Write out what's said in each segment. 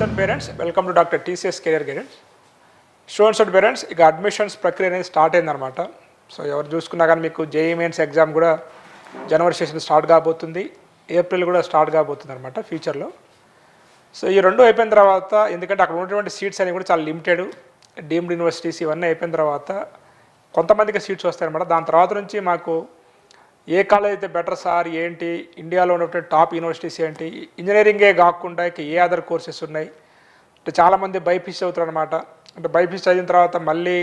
Students and parents, welcome to doctor TCS career guidance. Students and parents, ఇక admissions ప్రక్రియ అనేది start అయిందనమాట. So ఎవరు చూసుకున్నా కానీ మీకు జేఈఈ మెయిన్స్ ఎగ్జామ్ కూడా జనవరి సెషన్ స్టార్ట్ కాబోతుంది, ఏప్రిల్ కూడా స్టార్ట్ కాబోతుంది అనమాట ఫ్యూచర్లో. సో ఈ రెండు అయిపోయిన తర్వాత, ఎందుకంటే అక్కడ ఉన్నటువంటి సీట్స్ అనేవి కూడా చాలా లిమిటెడ్, డీమ్డ్ యూనివర్సిటీస్ ఇవన్నీ అయిపోయిన తర్వాత కొంతమందికి సీట్స్ వస్తాయన్నమాట. దాని తర్వాత నుంచి మాకు ఏ కాలేజ్ అయితే బెటర్ సార్, ఏంటి ఇండియాలో ఉన్నటువంటి టాప్ యూనివర్సిటీస్ ఏంటి, ఇంజనీరింగే కాకుండా ఇక ఏ అదర్ కోర్సెస్ ఉన్నాయి అంటే చాలామంది బైపీసీ చదువుతారు అనమాట. అంటే బైపీసీ చదివిన తర్వాత మళ్ళీ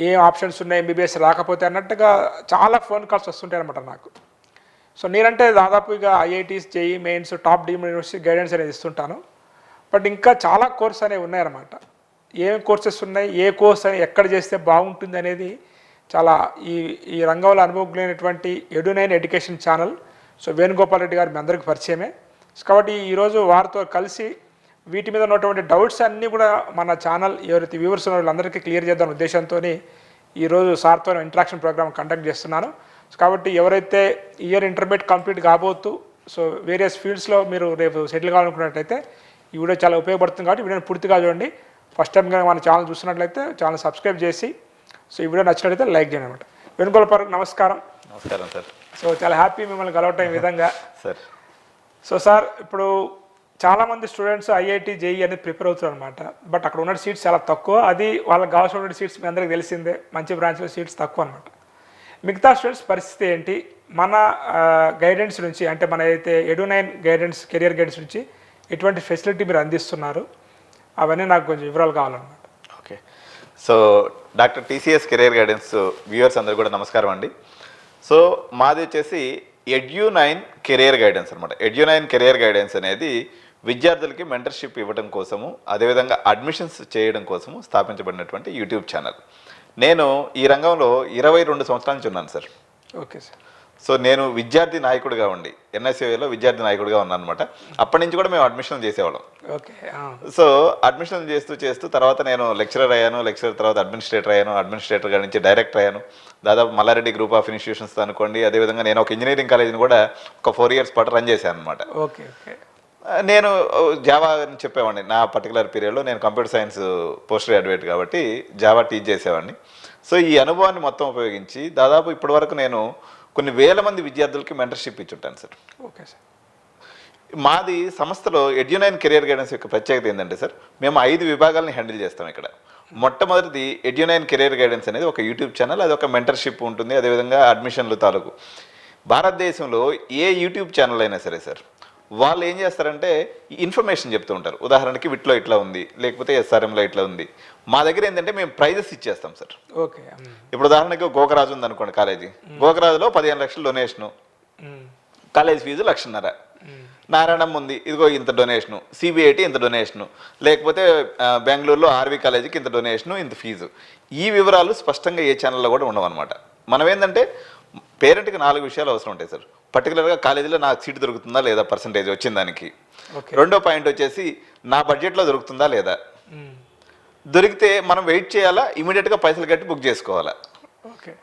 ఏ ఆప్షన్స్ ఉన్నాయి, ఎంబీబీఎస్ రాకపోతే అన్నట్టుగా చాలా ఫోన్ కాల్స్ వస్తుంటాయి అనమాట నాకు. సో నేనంటే దాదాపు ఇక IITs, JEE mains, top deemed university guidance అనేది ఇస్తుంటాను. బట్ ఇంకా చాలా కోర్స్ అనేవి ఉన్నాయన్నమాట. ఏం కోర్సెస్ ఉన్నాయి, ఏ కోర్స్ అని ఎక్కడ చేస్తే బాగుంటుంది అనేది చాలా ఈ రంగంలో అనుభవజ్ఞులైనటువంటి Edunine education channel so Venugopal Reddy గారు మీ అందరికీ పరిచయమే. కాబట్టి ఈరోజు వారితో కలిసి వీటి మీద ఉన్నటువంటి డౌట్స్ అన్నీ కూడా మన ఛానల్ ఎవరైతే వ్యూవర్స్ ఉన్న వాళ్ళందరికీ క్లియర్ చేద్దాం ఉద్దేశంతో ఈరోజు సార్తో ఇంటరాక్షన్ ప్రోగ్రామ్ కండక్ట్ చేస్తున్నాను. కాబట్టి ఎవరైతే ఇయర్ ఇంటర్మీడియట్ కంప్లీట్ కాబోతూ సో వేరియస్ ఫీల్డ్స్లో మీరు రేపు సెటిల్ కావాలనుకున్నట్లయితే ఈ వీడియో చాలా ఉపయోగపడుతుంది. కాబట్టి వీడియోని పూర్తిగా చూడండి. ఫస్ట్ టైం కానీ మన ఛానల్ చూస్తున్నట్లయితే ఛానల్ సబ్స్క్రైబ్ చేసి సో ఈ వీడియో నచ్చినట్లయితే లైక్ చేయండి అనమాట. వేణుగోపాల్ నమస్కారం. నమస్కారం సార్. సో చాలా హ్యాపీ మిమ్మల్ని కలవటం ఈ విధంగా సార్. సో సార్, ఇప్పుడు చాలామంది స్టూడెంట్స్ ఐఐటి, జేఈఈ అనేది ప్రిపేర్ అవుతారు అనమాట. బట్ అక్కడ ఉన్న సీట్స్ చాలా తక్కువ. అది వాళ్ళకి కావాల్సిన సీట్స్ మీ అందరికీ తెలిసిందే, మంచి బ్రాంచ్లో సీట్స్ తక్కువ అనమాట. మిగతా స్టూడెంట్స్ పరిస్థితి ఏంటి? మన గైడెన్స్ నుంచి, అంటే మన అయితే ఎడ్యునైన్ గైడెన్స్, కెరియర్ గైడెన్స్ నుంచి ఎటువంటి ఫెసిలిటీ మీరు అందిస్తున్నారు, అవన్నీ నాకు కొంచెం వివరాలు కావాలన్నమాట. Okay. So doctor TCS career guidance viewers అందరూ కూడా నమస్కారం అండి. సో మాది వచ్చేసి ఎడ్యునైన్ కెరియర్ గైడెన్స్ అనమాట. ఎడ్యునైన్ కెరియర్ గైడెన్స్ అనేది విద్యార్థులకి మెంటర్షిప్ ఇవ్వడం కోసము, అదేవిధంగా అడ్మిషన్స్ చేయడం కోసము స్థాపించబడినటువంటి యూట్యూబ్ ఛానల్. నేను ఈ రంగంలో 22 సంవత్సరాల నుంచి ఉన్నాను సార్. Okay sir. సో నేను విద్యార్థి నాయకుడిగా ఉండి ఎన్ఎస్ఏలో విద్యార్థి నాయకుడిగా ఉన్నాను అనమాట. అప్పటి నుంచి కూడా మేము అడ్మిషన్లు చేసేవాళ్ళం. ఓకే. సో అడ్మిషన్లు చేస్తూ తర్వాత నేను లెక్చరర్ అయ్యాను. లెక్చరర్ తర్వాత అడ్మినిస్ట్రేటర్ అయ్యాను. అడ్మినిస్ట్రేటర్ గారి నుంచి డైరెక్టర్ అయ్యాను. దాదాపు మల్లారెడ్డి గ్రూప్ ఆఫ్ ఇన్స్టిట్యూషన్స్ అనుకోండి. అదేవిధంగా నేను ఒక ఇంజనీరింగ్ కాలేజీని కూడా ఒక 4 years పాటు రన్ చేశాను అనమాట. ఓకే. ఓకే. నేను జావా అని చెప్పేవాడిని. నా పర్టికులర్ పీరియడ్లో నేను కంప్యూటర్ సైన్స్ పోస్ట్ గ్రాడ్యుయేట్ కాబట్టి జావా టీచ్ చేసేవాడిని. సో ఈ అనుభవాన్ని మొత్తం ఉపయోగించి దాదాపు ఇప్పటి వరకు నేను కొన్ని వేల మంది విద్యార్థులకి మెంటర్షిప్ ఇచ్చుంటాను సార్. Okay sir. మాది సంస్థలో ఎడ్యునైన్ కెరియర్ గైడెన్స్ యొక్క ప్రత్యేకత ఏంటంటే సార్, మేము 5 విభాగాలను హ్యాండిల్ చేస్తాం ఇక్కడ. మొట్టమొదటిది ఎడ్యునైన్ కెరియర్ గైడెన్స్ అనేది ఒక యూట్యూబ్ ఛానల్. అది ఒక మెంటర్షిప్ ఉంటుంది, అదేవిధంగా అడ్మిషన్లు తాలూకు. భారతదేశంలో ఏ యూట్యూబ్ ఛానల్ అయినా సరే సార్, వాళ్ళు ఏం చేస్తారంటే ఇన్ఫర్మేషన్ చెప్తూ ఉంటారు. ఉదాహరణకి విట్లో ఇట్లా ఉంది, లేకపోతే ఎస్ఆర్ఎంలో ఇట్లా ఉంది. మా దగ్గర ఏంటంటే మేము ప్రైజెస్ ఇచ్చేస్తాం సార్. ఓకే. ఇప్పుడు ఉదాహరణకి గోకరాజు ఉంది అనుకోండి కాలేజీ. గోకరాజులో 15 లక్షలు డొనేషను, కాలేజ్ ఫీజు 1,50,000. నారాయణం ఉంది, ఇదిగో ఇంత డొనేషను. సిబిఐటి ఇంత డొనేషను, లేకపోతే బెంగళూరులో ఆర్వి కాలేజీకి ఇంత డొనేషను, ఇంత ఫీజు. ఈ వివరాలు స్పష్టంగా ఏ ఛానల్లో కూడా ఉండవు అనమాట. మనం ఏంటంటే పేరెంట్కి 4 విషయాలు అవసరం ఉంటాయి సార్. పర్టికులర్గా కాలేజీలో నాకు సీట్ దొరుకుతుందా లేదా, పర్సంటేజ్ వచ్చిన దానికి. రెండో పాయింట్ వచ్చేసి నా బడ్జెట్లో దొరుకుతుందా లేదా, దొరికితే మనం వెయిట్ చేయాలా, ఇమీడియట్గా పైసలు కట్టి బుక్ చేసుకోవాలా.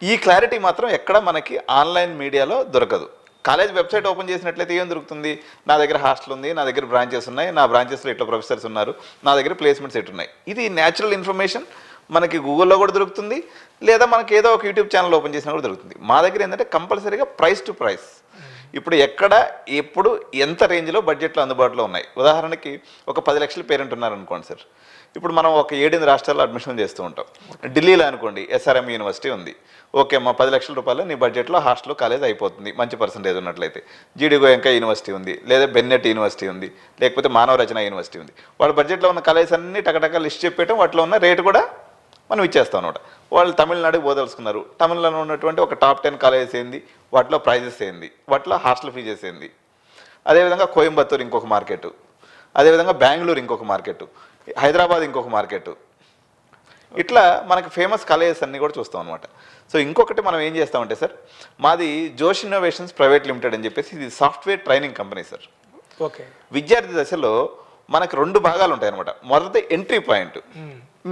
ఈ క్లారిటీ మాత్రం ఎక్కడ మనకి ఆన్లైన్ మీడియాలో దొరకదు. కాలేజ్ వెబ్సైట్ ఓపెన్ చేసినట్లయితే ఏం దొరుకుతుంది, నా దగ్గర హాస్టల్ ఉంది, నా దగ్గర బ్రాంచెస్ ఉన్నాయి, నా బ్రాంచెస్లో ఇట్లా ప్రొఫెసర్స్ ఉన్నారు, నా దగ్గర ప్లేస్మెంట్స్ ఎట్టున్నాయి. ఇది న్యాచురల్ ఇన్ఫర్మేషన్ మనకి గూగుల్లో కూడా దొరుకుతుంది, లేదా మనకి ఏదో ఒక యూట్యూబ్ ఛానల్ ఓపెన్ చేసినా కూడా దొరుకుతుంది. మా దగ్గర ఏంటంటే కంపల్సరీగా ప్రైస్ టు ప్రైస్, ఇప్పుడు ఎక్కడ ఎప్పుడు ఎంత రేంజ్లో బడ్జెట్లో అందుబాటులో ఉన్నాయి. ఉదాహరణకి ఒక 10 లక్షల పేరెంట్ ఉన్నారనుకోండి సార్. ఇప్పుడు మనం ఒక 7 రాష్ట్రాల్లో అడ్మిషన్ చేస్తూ ఉంటాం. ఢిల్లీలో అనుకోండి ఎస్ఆర్ఎం యూనివర్సిటీ ఉంది. ఓకే అమ్మా, 10 లక్షల రూపాయలు నీ బడ్జెట్లో హాస్టల్ కాలేజ్ అయిపోతుంది, మంచి పర్సంటేజ్ ఉన్నట్లయితే. జీడి గోయంకా యూనివర్సిటీ ఉంది, లేదా బెన్నెట్ యూనివర్సిటీ ఉంది, లేకపోతే మానవ రచన యూనివర్సిటీ ఉంది. వాళ్ళ బడ్జెట్లో ఉన్న కాలేజ్ అన్ని టకటక లిస్ట్ చెప్పేయటం, వాటిలో ఉన్న రేటు కూడా మనం ఇచ్చేస్తాం అనమాట. వాళ్ళు తమిళనాడుకి పోదలుచుకున్నారు, తమిళనాడులో ఉన్నటువంటి ఒక టాప్ 10 కాలేజెస్ ఏంది, వాటిలో ప్రైజెస్ ఏంది, వాటిలో హాస్టల్ ఫీజెస్ ఏంది. అదేవిధంగా కోయంబత్తూరు ఇంకొక మార్కెట్, అదేవిధంగా బెంగళూరు ఇంకొక మార్కెట్, హైదరాబాద్ ఇంకొక మార్కెట్. ఇట్లా మనకి ఫేమస్ కాలేజెస్ అన్నీ కూడా చూస్తాం అనమాట. సో ఇంకొకటి మనం ఏం చేస్తామంటే సార్, మాది జోష్ ఇన్నోవేషన్స్ ప్రైవేట్ లిమిటెడ్ అని చెప్పేసి ఇది software training company sir. Okay. విద్యార్థి దశలో మనకు 2 భాగాలు ఉంటాయి అనమాట. మొదటి ఎంట్రీ పాయింట్,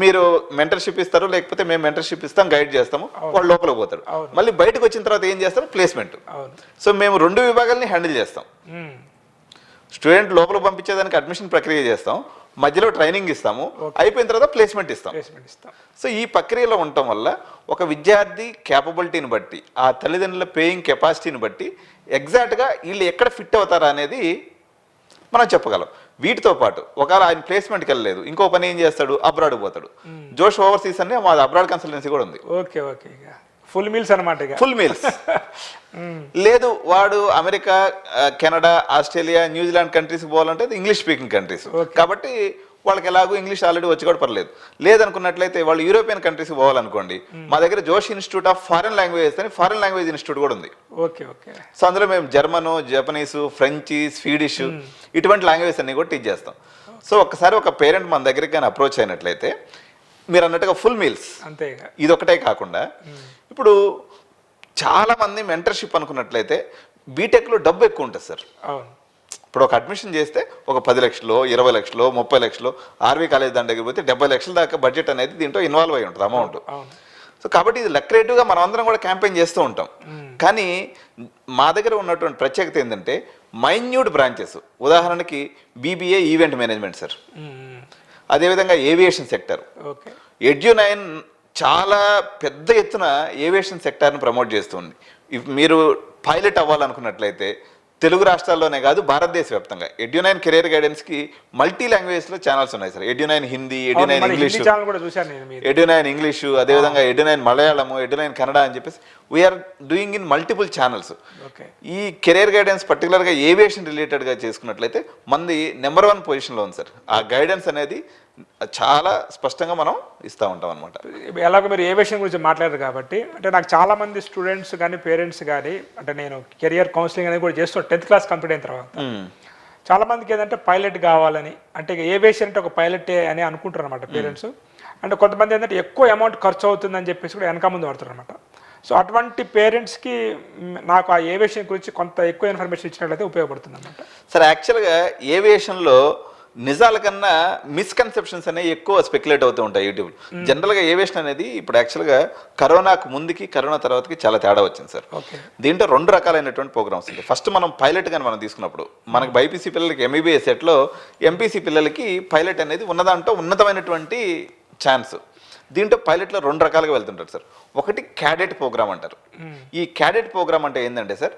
మీరు మెంటర్షిప్ ఇస్తారు, లేకపోతే మేము మెంటర్షిప్ ఇస్తాం, గైడ్ చేస్తాము, వాళ్ళు లోపలికి పోతాడు. మళ్ళీ బయటకు వచ్చిన తర్వాత ఏం చేస్తారు, ప్లేస్మెంట్. సో మేము 2 విభాగాలని హ్యాండిల్ చేస్తాం. స్టూడెంట్ లోపల పంపించేదానికి అడ్మిషన్ ప్రక్రియ చేస్తాం, మధ్యలో ట్రైనింగ్ ఇస్తాము, అయిపోయిన తర్వాత ప్లేస్మెంట్ ఇస్తాం. సో ఈ ప్రక్రియలో ఉండటం వల్ల ఒక విద్యార్థి క్యాపబిలిటీని బట్టి, ఆ తల్లిదండ్రుల పేయింగ్ కెపాసిటీని బట్టి ఎగ్జాక్ట్గా వీళ్ళు ఎక్కడ ఫిట్ అవుతారా అనేది మనం చెప్పగలం. వీటితో పాటు ఒకవేళ ఆయన ప్లేస్మెంట్కి వెళ్ళలేదు, ఇంకో పని ఏం చేస్తాడు, అబ్రాడ్ పోతాడు. జోష్ ఓవర్సీస్ అనే మా అబ్రాడ్ కన్సల్టెన్సీ కూడా ఉంది. ఓకే ఓకే, ఫుల్ మీల్స్ అనమాట. ఫుల్ మీల్స్ లేదు, వాడు అమెరికా, కెనడా, ఆస్ట్రేలియా, న్యూజిలాండ్ కంట్రీస్కి పోవాలంటే ఇంగ్లీష్ స్పీకింగ్ కంట్రీస్ కాబట్టి వాళ్ళకి ఎలాగో ఇంగ్లీష్ ఆల్రెడీ వచ్చి కూడా పర్లేదు. లేదనుకున్నట్లయితే వాళ్ళు యూరోపియన్ కంట్రీస్కి పోవాలనుకోండి, మా దగ్గర జోష్ ఇన్స్టిట్యూట్ ఆఫ్ ఫారెన్ లాంగ్వేజెస్ అని ఫారెన్ లాంగ్వేజ్ ఇన్స్టిట్యూట్ కూడా ఉంది. Okay okay. సో అందులో మేము జర్మను, జపనీసు, ఫ్రెంచ్, స్వీడిష్ ఇటువంటి లాంగ్వేజెస్ అన్ని కూడా టీచ్ చేస్తాం. సో ఒక్కసారి ఒక పేరెంట్ మన దగ్గరికి కానీ అప్రోచ్ అయినట్లయితే మీరు అన్నట్టుగా ఫుల్ మీల్స్ అంతే. ఇది ఒకటే కాకుండా ఇప్పుడు చాలా మంది మెంటర్షిప్ అనుకున్నట్లయితే బీటెక్లో డబ్బు ఎక్కువ ఉంటుంది సార్. ఇప్పుడు ఒక అడ్మిషన్ చేస్తే ఒక 10 లక్షలు, 20 లక్షలు, 30 లక్షలు, ఆర్వీ కాలేజ్ దాని దగ్గర పోతే 70 లక్షల దాకా బడ్జెట్ అనేది దీంట్లో ఇన్వాల్వ్ అయి ఉంటుంది అమౌంట్. సో కాబట్టి ఇది లక్రేటివ్గా మనం అందరం కూడా క్యాంపెయిన్ చేస్తూ ఉంటాం. కానీ మా దగ్గర ఉన్నటువంటి ప్రత్యేకత ఏంటంటే మైన్యూట్ బ్రాంచెస్, ఉదాహరణకి బీబీఏ ఈవెంట్ మేనేజ్మెంట్ సార్, అదేవిధంగా ఏవియేషన్ సెక్టర్, ఎడ్యు9 చాలా పెద్ద ఎత్తున ఏవియేషన్ సెక్టార్ని ప్రమోట్ చేస్తుంది. మీరు పైలట్ అవ్వాలనుకున్నట్లయితే తెలుగు రాష్ట్రాల్లోనే కాదు భారతదేశ వ్యాప్తంగా ఎడ్యు9 కెరీర్ గైడెన్స్కి మల్టీ లాంగ్వేజ్లో ఛానల్స్ ఉన్నాయి సార్. ఎడ్యు9 హిందీ, ఎడ్యు9 ఇంగ్లీషు, ఎడ్యు9 ఇంగ్లీషు, అదేవిధంగా ఎడ్యు9 మలయాళము, ఎడ్యు9 కన్నడ అని చెప్పేసి we are doing in multiple channels. ఈ కెరీర్ గైడెన్స్ పర్టికులర్గా ఏవియేషన్ రిలేటెడ్గా చేసుకున్నట్లయితే మంది నెంబర్ 1 పొజిషన్లో ఉంది సార్. ఆ గైడెన్స్ అనేది చాలా స్పష్టంగా మనం ఇస్తూ ఉంటాం అనమాట. ఎలాగో మీరు ఏవియేషన్ గురించి మాట్లాడారు కాబట్టి, అంటే నాకు చాలా మంది స్టూడెంట్స్ కానీ పేరెంట్స్ కానీ, అంటే నేను కెరియర్ కౌన్సిలింగ్ అనేది కూడా చేస్తాను 10th క్లాస్ కంప్లీట్ అయిన తర్వాత. చాలా మందికి ఏంటంటే పైలట్ కావాలని, అంటే ఏవియేషన్ అంటే ఒక పైలటే అని అనుకుంటారు అనమాట పేరెంట్స్. అంటే కొంతమంది ఏంటంటే ఎక్కువ అమౌంట్ ఖర్చు అవుతుందని చెప్పేసి కూడా వెనక ముందు పడుతారు అనమాట. సో అటువంటి పేరెంట్స్కి నాకు ఆ ఏవియేషన్ గురించి కొంత ఎక్కువ ఇన్ఫర్మేషన్ ఇచ్చినట్లయితే ఉపయోగపడుతుంది అనమాట. సార్ యాక్చువల్గా ఏవియేషన్లో నిజాల కన్నా మిస్కన్సెప్షన్స్ అనేవి ఎక్కువ స్పెక్యులేట్ అవుతూ ఉంటాయి యూట్యూబ్. జనరల్గా ఏవియేషన్ అనేది ఇప్పుడు యాక్చువల్గా కరోనాకు ముందుకి కరోనా తర్వాతకి చాలా తేడా వచ్చింది సార్. దీంట్లో 2 రకాలైనటువంటి ప్రోగ్రామ్స్ ఉంటాయి. ఫస్ట్ మనం పైలట్ కానీ మనం తీసుకున్నప్పుడు మనకి బైపీసీ పిల్లలకి ఎంబీబీఎస్ సెట్లో, ఎంపీసీ పిల్లలకి పైలట్ అనేది ఉన్నదాంట్లో ఉన్నతమైనటువంటి ఛాన్స్. దీంట్లో పైలట్లో 2 రకాలుగా వెళ్తుంటారు సార్. ఒకటి క్యాడెట్ ప్రోగ్రామ్ అంటారు. ఈ క్యాడెట్ ప్రోగ్రామ్ అంటే ఏంటంటే సార్,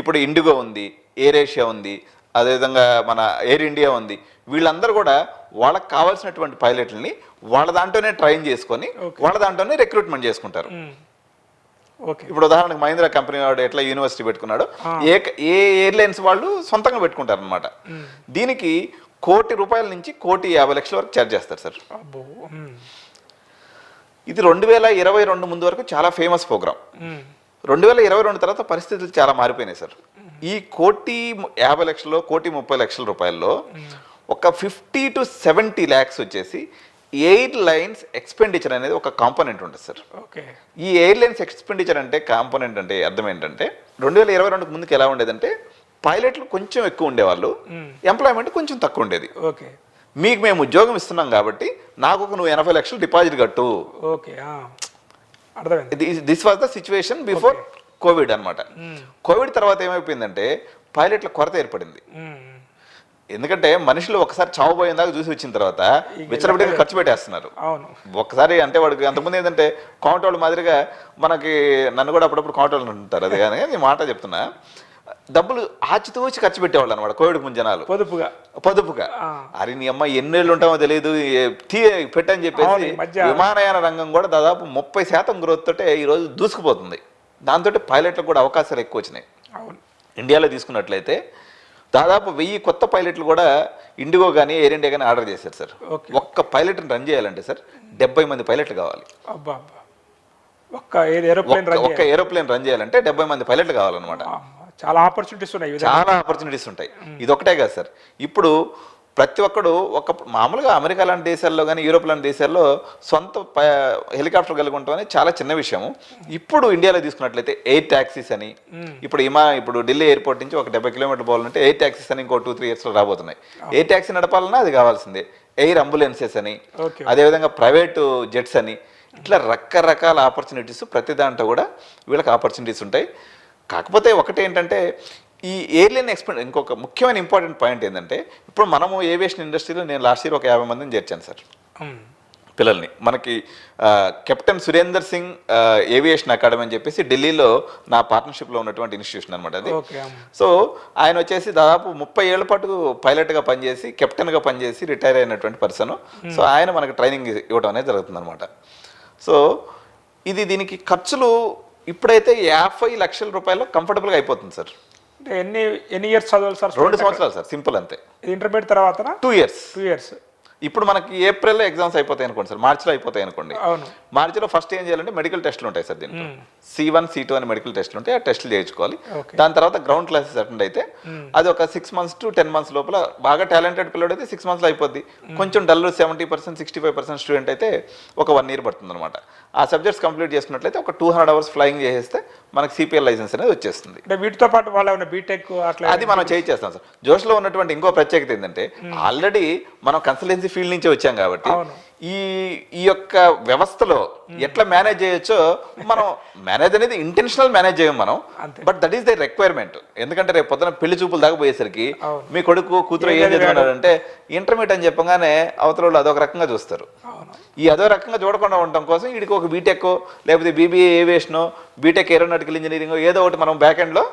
ఇప్పుడు ఇండిగో ఉంది, ఎయిర్ ఏషియా ఉంది, అదేవిధంగా మన ఎయిర్ ఇండియా ఉంది. వీళ్ళందరూ కూడా వాళ్ళకి కావాల్సినటువంటి పైలట్లని వాళ్ళ దాంట్లోనే ట్రైన్ చేసుకొని వాళ్ళ దాంట్లోనే రిక్రూట్మెంట్ చేసుకుంటారు. ఇప్పుడు ఉదాహరణకు మహీంద్రా కంపెనీ వాడు ఎట్లా యూనివర్సిటీ పెట్టుకున్నాడో ఏ ఎయిర్లైన్స్ వాళ్ళు సొంతంగా పెట్టుకుంటారు అనమాట. దీనికి ₹1,00,00,000 నుంచి ₹1,50,00,000 వరకు ఛార్జ్ చేస్తారు సార్. ఇది 2022 ముందు వరకు చాలా ఫేమస్ ప్రోగ్రామ్. 2022 తర్వాత పరిస్థితులు చాలా మారిపోయినాయి సార్. ఈ ₹1,50,00,000, ₹1,30,00,000 ఒక 50 to 70 lakhs వచ్చేసి ఎయిర్లైన్స్ ఎక్స్పెండిచర్ అనేది ఒక కాంపోనెంట్ ఉంటుంది సార్. ఈ ఎయిర్లైన్స్ ఎక్స్పెండిచర్ అంటే కాంపోనెంట్ అంటే అర్థం ఏంటంటే 2022 ముందుకు ఎలా ఉండేదంటే పైలట్లు కొంచెం ఎక్కువ ఉండేవాళ్ళు, ఎంప్లాయ్మెంట్ కొంచెం తక్కువ ఉండేది. మీకు మేము ఉద్యోగం ఇస్తున్నాం కాబట్టి నాకు నువ్వు 80 లక్షలు డిపాజిట్ కట్టు. This was the situation before Covid అనమాట. కోవిడ్ తర్వాత ఏమైపోయిందంటే పైలట్ల కొరత ఏర్పడింది. ఎందుకంటే మనుషులు ఒకసారి చావుపోయిన దాకా చూసి వచ్చిన తర్వాత విచ్చలబడిగా ఖర్చు పెట్టేస్తున్నారు. ఒక్కసారి అంటే వాడికి అంతకుముందు ఏంటంటే కాంటోళ్ళు మాదిరిగా మనకి నన్ను కూడా అప్పుడప్పుడు కాంటోళ్ళు ఉంటారు. అది కానీ నేను మాట చెప్తున్నా, డబ్బులు ఆచితూచి ఖర్చు పెట్టేవాళ్ళు అనమాట కోవిడ్ ముందు జనాలు పొదుపుగా. అరే నీ అమ్మ ఎన్నేళ్ళు ఉంటామో తెలియదు పెట్టని చెప్పేసి విమానయాన రంగం కూడా దాదాపు 30% గ్రోత్ తోటే ఈరోజు దూసుకుపోతుంది. దాంతో పైలట్లకు కూడా అవకాశాలు ఎక్కువ వచ్చినాయి. ఇండియాలో తీసుకున్నట్లయితే దాదాపు 1000 కొత్త పైలట్లు కూడా ఇండిగో కానీ ఎయిర్ ఇండియా కానీ ఆర్డర్ చేశారు సార్. ఒక్క పైలట్ని రన్ చేయాలంటే సార్ 70 మంది పైలట్లు కావాలి. ఒక్క ఏరోప్లేన్ రన్ చేయాలంటే 70 మంది పైలట్లు కావాలన్నమాట. చాలా ఆపర్చునిటీస్ ఉంటాయి. ఇది ఒకటే కాదు సార్, ఇప్పుడు ప్రతి ఒక్కడు మామూలుగా అమెరికా లాంటి దేశాల్లో కానీ యూరోప్ లాంటి దేశాల్లో సొంత హెలికాప్టర్ కలిగి ఉండటం అనేది చాలా చిన్న విషయము. ఇప్పుడు ఇండియాలో తీసుకున్నట్లయితే ఎయిర్ ట్యాక్సీస్ అని, ఇప్పుడు ఢిల్లీ ఎయిర్పోర్ట్ నుంచి ఒక 70 కిలోమీటర్ పోవాలంటే ఎయిర్ ట్యాక్సీస్ అని ఇంకో 2-3 yearsలో రాబోతున్నాయి. ఎయిర్ ట్యాక్సీ నడపాలన్నా అది కావాల్సిందే. ఎయిర్ అంబులెన్సెస్ అని, అదేవిధంగా ప్రైవేటు జెట్స్ అని, ఇట్లా రకరకాల ఆపర్చునిటీస్ ప్రతి దాంట్లో కూడా వీళ్ళకి ఆపర్చునిటీస్ ఉంటాయి. కాకపోతే ఒకటి ఏంటంటే ఈ ఎయిర్లైన్ ఇంకొక ముఖ్యమైన ఇంపార్టెంట్ పాయింట్ ఏంటంటే ఇప్పుడు మనము ఏవియేషన్ ఇండస్ట్రీలో నేను లాస్ట్ ఇయర్ ఒక 50 మందిని చేర్చాను సార్ పిల్లల్ని. మనకి captain Surender Singh aviation academy అని చెప్పేసి ఢిల్లీలో నా పార్ట్నర్షిప్లో ఉన్నటువంటి ఇన్స్టిట్యూషన్ అనమాట అది. సో ఆయన వచ్చేసి దాదాపు 30 ఏళ్ల పాటు పైలట్గా పనిచేసి కెప్టెన్గా పనిచేసి రిటైర్ అయినటువంటి పర్సన్. సో ఆయన మనకు ట్రైనింగ్ ఇవ్వడం అనేది జరుగుతుంది అనమాట. సో దీనికి ఖర్చులు ఇప్పుడైతే 50 లక్షల రూపాయలు కంఫర్టబుల్గా అయిపోతుంది సార్. ఎన్ని ఇయర్స్ చదవాలి సార్? 2 సంవత్సరాలు సార్, సింపుల్ అంతే. ఇంటర్మీడియట్ తర్వాత 2 ఇయర్స్. ఇప్పుడు మనకి ఏప్రిల్లో ఎగ్జామ్స్ అయిపోతాయి అనుకోండి సార్, మార్చిలో అయిపోతాయి అనుకోండి. మార్చిలో ఫస్ట్ ఏం చేయాలంటే మెడికల్ టెస్టులు ఉంటాయి సార్. దీంట్లో C1 C2 అని మెడికల్ టెస్టులు ఉంటాయి, ఆ టెస్టులు చేయించుకోవాలి. దాని తర్వాత గ్రౌండ్ క్లాసెస్ అటెండ్ అయితే అది ఒక 6 months to 10 months లోపల బాగా టాలెంటెడ్ పిల్లడు అయితే 6 monthsలో అయిపోద్ది. కొంచెం డల్ 70% 65% స్టూడెంట్ అయితే ఒక 1 year పడుతుంది అనమాట. ఆ సబ్జెక్ట్స్ కంప్లీట్ చేసుకున్నట్లయితే ఒక 200 hours ఫ్లయింగ్ చేసేస్తే మనకి సిపిఎల్ లైసెన్స్ అనేది వచ్చేస్తుంది. వీటితో పాటు వాళ్ళ బీటెక్ అట్లా అది మనం చేయించేస్తాం సార్. జోష్లో ఉన్నటువంటి ఇంకో ప్రత్యేకత ఏంటంటే ఆల్రెడీ మనం కన్సల్టెన్సీ ఫీల్డ్ నుంచే వచ్చాం కాబట్టి ఈ యొక్క వ్యవస్థలో ఎట్లా మేనేజ్ చేయొచ్చో మనం మేనేజ్ అనేది ఇంటెన్షనల్ మేనేజ్ చేయం మనం, but that is the requirement. ఎందుకంటే రేపు పొద్దున పెళ్లి చూపులు దాకా పోయేసరికి మీ కొడుకు కూతురు ఏం చదువుతున్నారంటే ఇంటర్మీడియట్ అని చెప్పగానే అవతల వాళ్ళు అదొక రకంగా చూస్తారు. ఈ అదో రకంగా చూడకుండా ఉండటం కోసం వీడికి ఒక బీటెక్ లేకపోతే BBA aviation BTech aeronautical engineering ఏదో ఒకటి మనం బ్యాక్ ఎండ్లో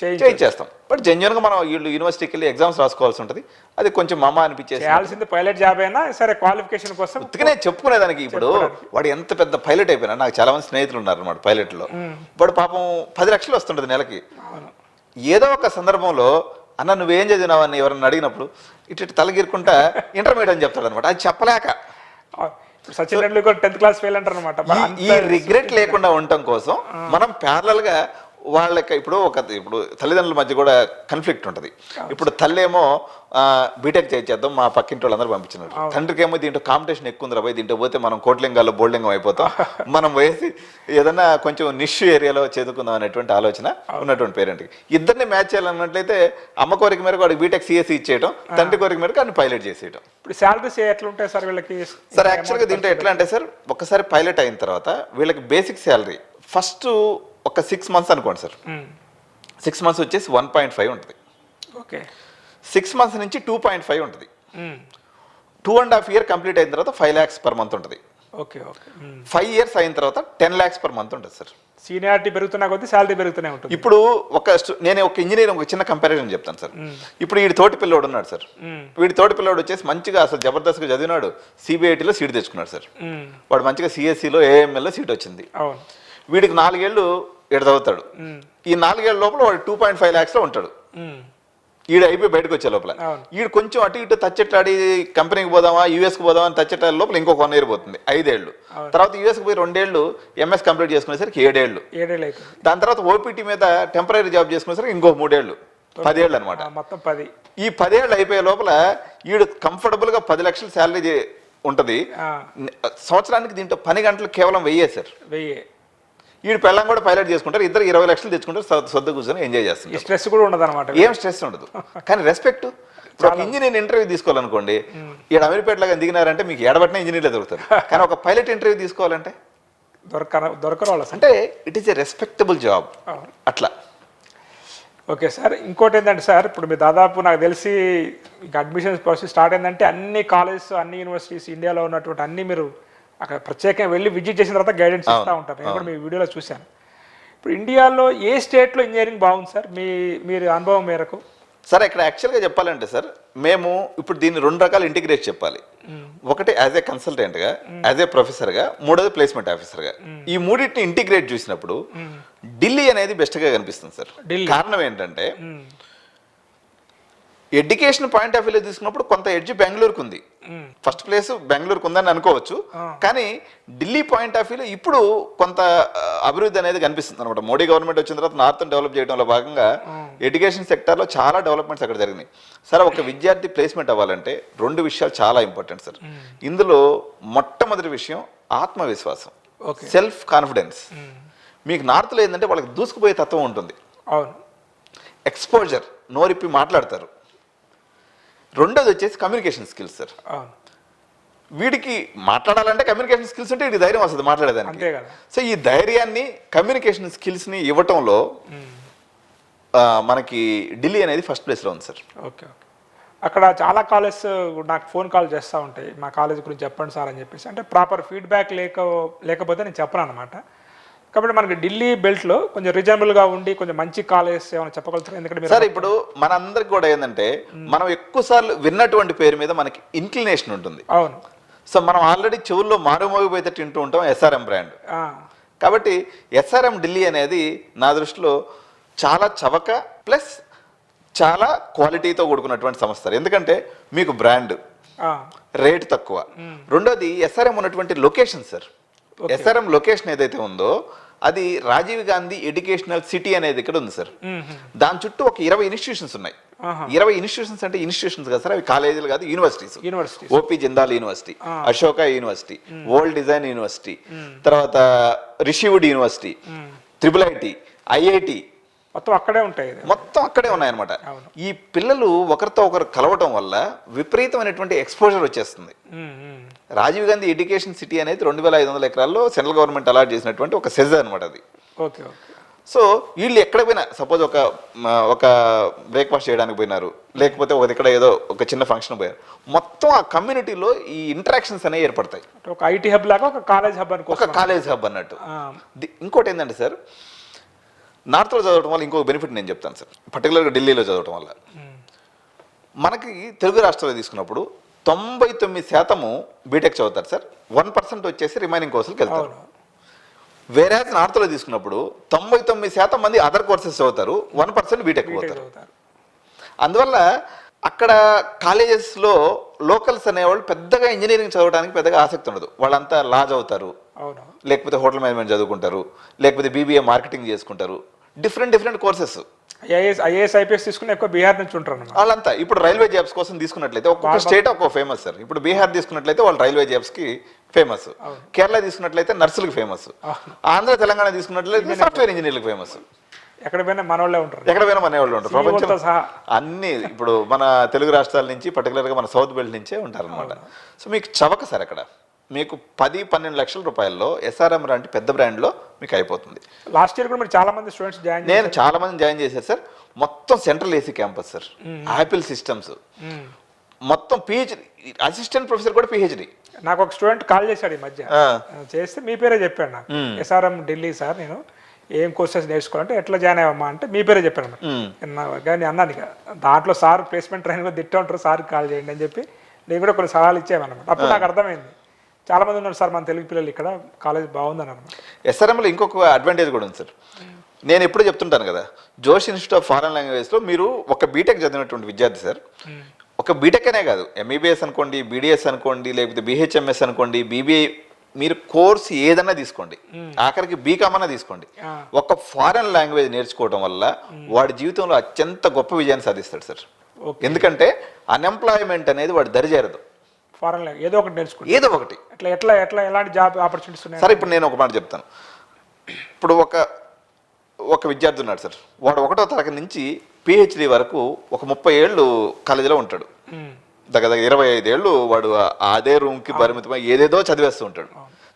చేయించేస్తాం. బట్ జెన్యున్గా మనం వీళ్ళు యూనివర్సిటీకి వెళ్ళి ఎగ్జామ్స్ రాసుకోవాల్సి ఉంటుంది. అది కొంచెం మమ్మ అనిపించేసి పైలట్ జాబ్ అయినా సరే క్వాలిఫికేషన్ కోసం ఉత్తిగానే చెప్పుకునేదానికి. ఇప్పుడు వాడు ఎంత పెద్ద పైలట్ అయిపోయినా, నాకు చాలా మంది స్నేహితులు ఉన్నారు అన్నమాట పైలట్లో. వాడు పాపం 10 లక్షలు వస్తుంటుంది నెలకి. ఏదో ఒక సందర్భంలో అన్న నువ్వేం చదివినావని ఎవరన్నా అడిగినప్పుడు ఇటు తలగిరుకుంటా ఇంటర్మీడియట్ అని చెప్తాడు అనమాట. అది చెప్పలేక Sachin Tendulkar 10th class fail అంటారు అనమాట. ఈ రిగ్రెట్ లేకుండా ఉండటం కోసం మనం ప్యారలల్గా వాళ్ళకి ఇప్పుడు తల్లిదండ్రుల మధ్య కూడా కన్ఫ్లిక్ట్ ఉంటుంది. ఇప్పుడు తల్లి ఏమో బీటెక్ చేద్దాం మా పక్కింటి వాళ్ళందరూ పంపించినారు, తండ్రికి ఏమో దీంట్లో కాంపిటీషన్ ఎక్కువ ఉంది రాబోయే, దీంట్లో పోతే మనం కోట్లింగాల్లో బోల్డింగం అయిపోతాం, మనం వేసి ఏదన్నా కొంచెం నిష్ ఏరియాలో చదువుకుందాం అనేటువంటి ఆలోచన ఉన్నటువంటి పేరెంట్కి. ఇద్దరిని మ్యాచ్ చేయాలన్నట్లయితే అమ్మ కోరిక మేరకు వాడికి బీటెక్ సిఎస్సి ఇచ్చేయటం, తండ్రి కోరిక మేరకు అన్ని పైలట్ చేసేయటం. ఇప్పుడు శాలరీస్ ఎట్లా ఉంటాయి సార్ వీళ్ళకి? సార్ యాక్చువల్గా దీంట్లో ఎట్లా అంటే సార్, ఒక్కసారి పైలట్ అయిన తర్వాత వీళ్ళకి బేసిక్ శాలరీ ఫస్ట్ ఒక 6 months అనుకోండి సార్. 6 months వచ్చేసి 1.5 ఉంటుంది. ఓకే. 6 months నుంచి 2.5 ఉంటుంది. 2.5 years కంప్లీట్ అయిన తర్వాత 5 lakhs per month ఉంటుంది. Okay okay. 5 years అయిన తర్వాత 10 lakhs per month ఉంటుంది సార్. సీనియారిటీ పెరుగుతున్నా కొద్దీ శాలరీ పెరుగుతూనే ఉంటుంది. ఇప్పుడు నేను ఒక ఇంజనీర్ ఒక చిన్న కంపారిజన్ చెప్తాను సార్. ఇప్పుడు వీడి తోటి పిల్లోడు ఉన్నాడు సార్. వీడి తోటి పిల్లోడు వచ్చేసి మంచిగా అసలు జబర్దస్త్గా చదివినాడు, సిబిఐటీలో సీట్ తెచ్చుకున్నాడు సార్. వాడు మంచిగా సిఎస్సిలో ఏఎంఎల్లో సీట్ వచ్చింది. వీడికి 4 ఏళ్ళు ఇక్కడ చదువుతాడు. ఈ 4 ఏళ్ళ లోపల వాడు 2.5 lakhs ఉంటాడు. ఈడ అయిపోయి బయటకు వచ్చే లోపల ఈడు కొంచెం అటు ఇటు తచ్చెట్లాడి కంపెనీకి పోదామా యూఎస్కి పోదామా అని తచ్చెట్లాడి లోపల ఇంకొక 1 year పోతుంది, 5 ఏళ్ళు. తర్వాత యూఎస్కి పోయి 2 ఏళ్ళు ఎంఎస్ కంప్లీట్ చేసుకునేసరికి 7 ఏళ్ళు. దాని తర్వాత ఓపీటీ మీద టెంపరీ జాబ్ చేసుకునేసరికి ఇంకో 3 ఏళ్ళు, 10 ఏళ్ళు అనమాట. మొత్తం 10. ఈ 10 ఏళ్ళు అయిపోయే లోపల ఈడు కంఫర్టబుల్గా 10 లక్షల శాలరీ ఉంటుంది. సంవత్సరానికి దీంట్లో పని గంటలు కేవలం 1000 సార్. 1000. వీడు పెళ్ళం కూడా పైలట్ చేసుకుంటారు, ఇద్దరు 20 లక్షలు తెచ్చుకుంటారు, సొద్దు కూర్చొని ఎంజాయ్ చేస్తారు. స్ట్రెస్ కూడా ఉండదు అనమాట. ఏం స్ట్రెస్ ఉండదు, కానీ రెస్పెక్ట్. ఇప్పుడు ఒక ఇంజనీర్ ఇంటర్వ్యూ తీసుకోవాలనుకోండి, ఇక్కడ అమీర్పేటలాగా దిగినారంటే మీకు ఎడబట్టిన ఇంజనీర్లే దొరుకుతారు. కానీ ఒక పైలట్ ఇంటర్వ్యూ తీసుకోవాలంటే దొరకరు వాళ్ళు. అంటే it is a respectable job అట్లా. ఓకే సార్, ఇంకోటి ఏంటంటే సార్, ఇప్పుడు మీరు దాదాపు నాకు తెలిసి అడ్మిషన్స్ ప్రాసెస్ స్టార్ట్ అయిందంటే అన్ని కాలేజెస్ అన్ని యూనివర్సిటీస్ ఇండియాలో ఉన్నటువంటి అన్ని మీరు అక్కడ ప్రత్యేకంగా వెళ్ళి విజిట్ చేసిన తర్వాత గైడెన్స్ ఇస్తూ ఉంటారు. నేను కూడా మీ వీడియోలో చూశాను. ఇప్పుడు ఇండియాలో ఏ స్టేట్లో ఇంజనీరింగ్ బాగుంది సార్ మీరు అనుభవం మేరకు? సార్ ఇక్కడ యాక్చువల్గా చెప్పాలంటే సార్, మేము ఇప్పుడు దీన్ని 2 రకాల ఇంటిగ్రేట్ చెప్పాలి. ఒకటి యాజ్ ఏ కన్సల్టెంట్గా, యాజ్ ఏ ప్రొఫెసర్గా, మూడోది ప్లేస్మెంట్ ఆఫీసర్గా. ఈ మూడింటిని ఇంటిగ్రేట్ చూసినప్పుడు ఢిల్లీ అనేది బెస్ట్గా కనిపిస్తుంది సార్. కారణం ఏంటంటే ఎడ్యుకేషన్ పాయింట్ ఆఫ్ వ్యూలో తీసుకున్నప్పుడు కొంత ఎడ్జ్ బెంగళూరుకు ఉంది, ఫస్ట్ ప్లేస్ బెంగళూరుకు ఉందని అనుకోవచ్చు. కానీ ఢిల్లీ పాయింట్ ఆఫ్ వ్యూలో ఇప్పుడు కొంత అభివృద్ధి అనేది కనిపిస్తుంది అనమాట. మోడీ గవర్నమెంట్ వచ్చిన తర్వాత నార్త్ని డెవలప్ చేయడంలో భాగంగా ఎడ్యుకేషన్ సెక్టార్లో చాలా డెవలప్మెంట్స్ అక్కడ జరిగినాయి. సరే, ఒక విద్యార్థి ప్లేస్మెంట్ అవ్వాలంటే 2 విషయాలు చాలా ఇంపార్టెంట్ సార్. ఇందులో మొట్టమొదటి విషయం ఆత్మవిశ్వాసం, సెల్ఫ్ కాన్ఫిడెన్స్. మీకు నార్త్లో ఏంటంటే వాళ్ళకి దూసుకుపోయే తత్వం ఉంటుంది, ఎక్స్పోజర్, నోరిప్పి మాట్లాడతారు. రెండోది వచ్చేసి కమ్యూనికేషన్ స్కిల్స్ సార్. వీడికి మాట్లాడాలంటే కమ్యూనికేషన్ స్కిల్స్ ఉంటే వీడికి ధైర్యం వస్తుంది మాట్లాడేదానికి. సో ఈ ధైర్యాన్ని, కమ్యూనికేషన్ స్కిల్స్ని ఇవ్వటంలో మనకి ఢిల్లీ అనేది ఫస్ట్ ప్లేస్లో ఉంది సార్. Okay okay. అక్కడ చాలా కాలేజ్ నాకు ఫోన్ కాల్ చేస్తూ ఉంటాయి, మా కాలేజ్ గురించి చెప్పండి సార్ అని చెప్పేసి. అంటే ప్రాపర్ ఫీడ్బ్యాక్ లేకపోతే నేను చెప్పను అనమాట. కాబట్టి మనకి ఢిల్లీ బెల్ట్లో కొంచెం రీజనబుల్గా ఉండి కొంచెం మంచి కాలేజ్ ఏమైనా చెప్పగలుగుతారు? ఎందుకంటే సార్ ఇప్పుడు మనందరికి కూడా ఏంటంటే మనం ఎక్కువ సార్లు విన్నటువంటి పేరు మీద మనకి ఇన్క్లినేషన్ ఉంటుంది. అవును. సో మనం ఆల్రెడీ చెవుల్లో మారుమోగిపోతే తింటూ ఉంటాం ఎస్ఆర్ఎం బ్రాండ్. కాబట్టి ఎస్ఆర్ఎం ఢిల్లీ అనేది నా దృష్టిలో చాలా చవక ప్లస్ చాలా క్వాలిటీతో కూడుకున్నటువంటి సంస్థ. ఎందుకంటే మీకు బ్రాండ్, రేట్ తక్కువ, రెండోది ఎస్ఆర్ఎం ఉన్నటువంటి లొకేషన్ సార్. ఎస్ఆర్ఎం లొకేషన్ ఏదైతే ఉందో అది రాజీవ్ గాంధీ ఎడ్యుకేషనల్ సిటీ అనేది ఇక్కడ ఉంది సార్. దాని చుట్టూ ఒక 20 ఇన్స్టిట్యూషన్స్ ఉన్నాయి. 20 ఇన్స్టిట్యూషన్స్ అంటే ఇన్స్టిట్యూషన్స్ కాదు సార్, అవి కాలేజీలు కాదు, universities. OP Jindal university, Ashoka university, world design university, తర్వాత రిషివుడ్ యూనివర్సిటీ, ట్రిపుల్ ఐటీ, ఐఐటి, మొత్తం అక్కడే ఉంటాయి, మొత్తం అక్కడే ఉన్నాయన్నమాట. ఈ పిల్లలు ఒకరితో ఒకరు కలవటం వల్ల విపరీతమైనటువంటి ఎక్స్పోజర్ వచ్చేస్తుంది. రాజీవ్ గాంధీ ఎడ్యుకేషన్ సిటీ అనేది 2500 ఎకరాల్లో సెంట్రల్ గవర్నమెంట్ అలాట్ చేసినటువంటి ఒక సెజ్ అనమాట అది. Okay okay. సో వీళ్ళు ఎక్కడ పోయినా, సపోజ్ ఒక బ్రేక్ఫాస్ట్ చేయడానికి పోయినారు, లేకపోతే ఒక ఇక్కడ ఏదో ఒక చిన్న ఫంక్షన్ పోయారు, మొత్తం ఆ కమ్యూనిటీలో ఈ ఇంటరాక్షన్స్ అనేవి ఏర్పడతాయి. ఒక ఐటీ హబ్ లాగా ఒక కాలేజ్ హబ్ అనుకో, ఒక కాలేజ్ హబ్ అన్నట్టు. ఇంకోటి ఏంటంటే సార్, నార్త్లో చదవటం వల్ల ఇంకొక బెనిఫిట్ నేను చెప్తాను సార్. పర్టికులర్గా ఢిల్లీలో చదవటం వల్ల మనకి తెలుగు రాష్ట్రాల్లో తీసుకున్నప్పుడు 99% బీటెక్ చదువుతారు సార్, 1% వచ్చేసి రిమైనింగ్ కోర్సులకు వెళ్తారు. వేరే నార్త్లో తీసుకున్నప్పుడు 99% మంది అదర్ కోర్సెస్ చదువుతారు, 1% బీటెక్ పోతారు. అందువల్ల అక్కడ కాలేజెస్లో లోకల్స్ అనేవాళ్ళు పెద్దగా ఇంజనీరింగ్ చదవడానికి పెద్దగా ఆసక్తి ఉండదు. వాళ్ళంతా లా చదువుతారు, లేకపోతే హోటల్ మేనేజ్మెంట్ చదువుకుంటారు, లేకపోతే బీబీఏ మార్కెటింగ్ చేసుకుంటారు, డిఫరెంట్ కోర్సెస్. ఐఏఎస్ ఐపీఎస్ తీసుకుని ఎక్కువ బీహార్ నుంచి ఉంటారు వాళ్ళంతా. ఇప్పుడు రైల్వే జాబ్స్ కోసం తీసుకున్నట్లయితే ఒక్కొక్క స్టేట్ ఒక్కొక్క ఫేమస్ సార్. ఇప్పుడు బీహార్ తీసుకున్నట్లయితే వాళ్ళు రైల్వే జాబ్స్ కి ఫేమస్, కేరళ తీసుకున్నట్లయితే నర్సులకు ఫేమస్, ఆంధ్ర తెలంగాణ తీసుకున్నట్లయితే సాఫ్ట్వేర్ ఇంజనీర్లకు ఫేమస్. ఎక్కడ పోయినా మన వాళ్ళే ఉంటారు, ఎక్కడ పోయినా మన వాళ్ళు ఉంటారు. ప్రపంచం అన్ని ఇప్పుడు మన తెలుగు రాష్ట్రాల నుంచి పర్టికులర్గా మన సౌత్ బెల్ట్ నుంచే ఉంటారు అనమాట. సో మీకు చవక సార్ అక్కడ మీకు 10-12 లక్షల రూపాయల్లో ఎస్ఆర్ఎం లాంటి పెద్ద బ్రాండ్లో మీకు అయిపోతుంది. లాస్ట్ ఇయర్ కూడా మీరు చాలా మంది స్టూడెంట్స్ నేను చాలా మంది జాయిన్ చేశారు సార్. మొత్తం central AC campus sir, Apple systems, మొత్తం పిహెచ్డి, అసిస్టెంట్ ప్రొఫెసర్ కూడా పిహెచ్డి. నాకు ఒక స్టూడెంట్ కాల్ చేశాడు ఈ మధ్య, చేస్తే మీ పేరే చెప్పాడు నాకు, ఎస్ఆర్ఎం ఢిల్లీ సార్, నేను ఏం కోర్సెస్ నేర్చుకోవాలంటే ఎట్లా జాయిన్ అయ్యమ్మా అంటే మీ పేరే చెప్పాను. కానీ అన్నాను ఇక దాంట్లో సార్ ప్లేస్మెంట్ ట్రైనింగ్ కూడా తిట్ట ఉంటారు, సార్కి కాల్ చేయండి అని చెప్పి నేను కూడా కొన్ని సలహాలు ఇచ్చామన్నమాట. అప్పుడు నాకు అర్థమైంది చాలా మంది ఉన్నారు సార్ మన తెలుగు పిల్లలు ఇక్కడ, కాలేజ్ బాగుందని అనమాట. ఎస్ఆర్ఎంలో ఇంకొక అడ్వాంటేజ్ కూడా ఉంది సార్. నేను ఎప్పుడు చెప్తుంటాను కదా, జోష్ ఇన్స్టిట్యూట్ ఆఫ్ ఫారెన్ లాంగ్వేజ్లో మీరు ఒక బీటెక్ చదివినటువంటి విద్యార్థి సార్, ఒక బీటెక్ అనే కాదు, ఎంబీబీఎస్ అనుకోండి, బీడీఎస్ అనుకోండి, లేకపోతే బీహెచ్ఎంఎస్ అనుకోండి, బీబీఏ, మీరు కోర్స్ ఏదన్నా తీసుకోండి, ఆఖరికి బీకామ్ అన్నా తీసుకోండి, ఒక ఫారెన్ లాంగ్వేజ్ నేర్చుకోవడం వల్ల వాడి జీవితంలో అత్యంత గొప్ప విజయాన్ని సాధిస్తాడు సార్. ఎందుకంటే అన్ఎంప్లాయ్మెంట్ అనేది వాడి దరిచేరదు. ఫారెన్ లాంగ్వేజ్ ఏదో ఒకటి నేర్చుకోండి, ఏదో ఒకటి. ఎలాంటి జాబ్ ఆపర్చునిటీస్ ఉన్నాయి సార్? ఇప్పుడు నేను ఒక మాట చెప్తాను. ఇప్పుడు ఒక విద్యార్థి ఉన్నాడు సార్, వాడు 1వ తరగతి నుంచి పిహెచ్డి వరకు ఒక 30 ఏళ్ళు కాలేజీలో ఉంటాడు. దగ్గర 25 ఏళ్ళు వాడు అదే రూమ్కి పరిమితమై ఏదేదో చదివేస్తూ ఉంటాడు.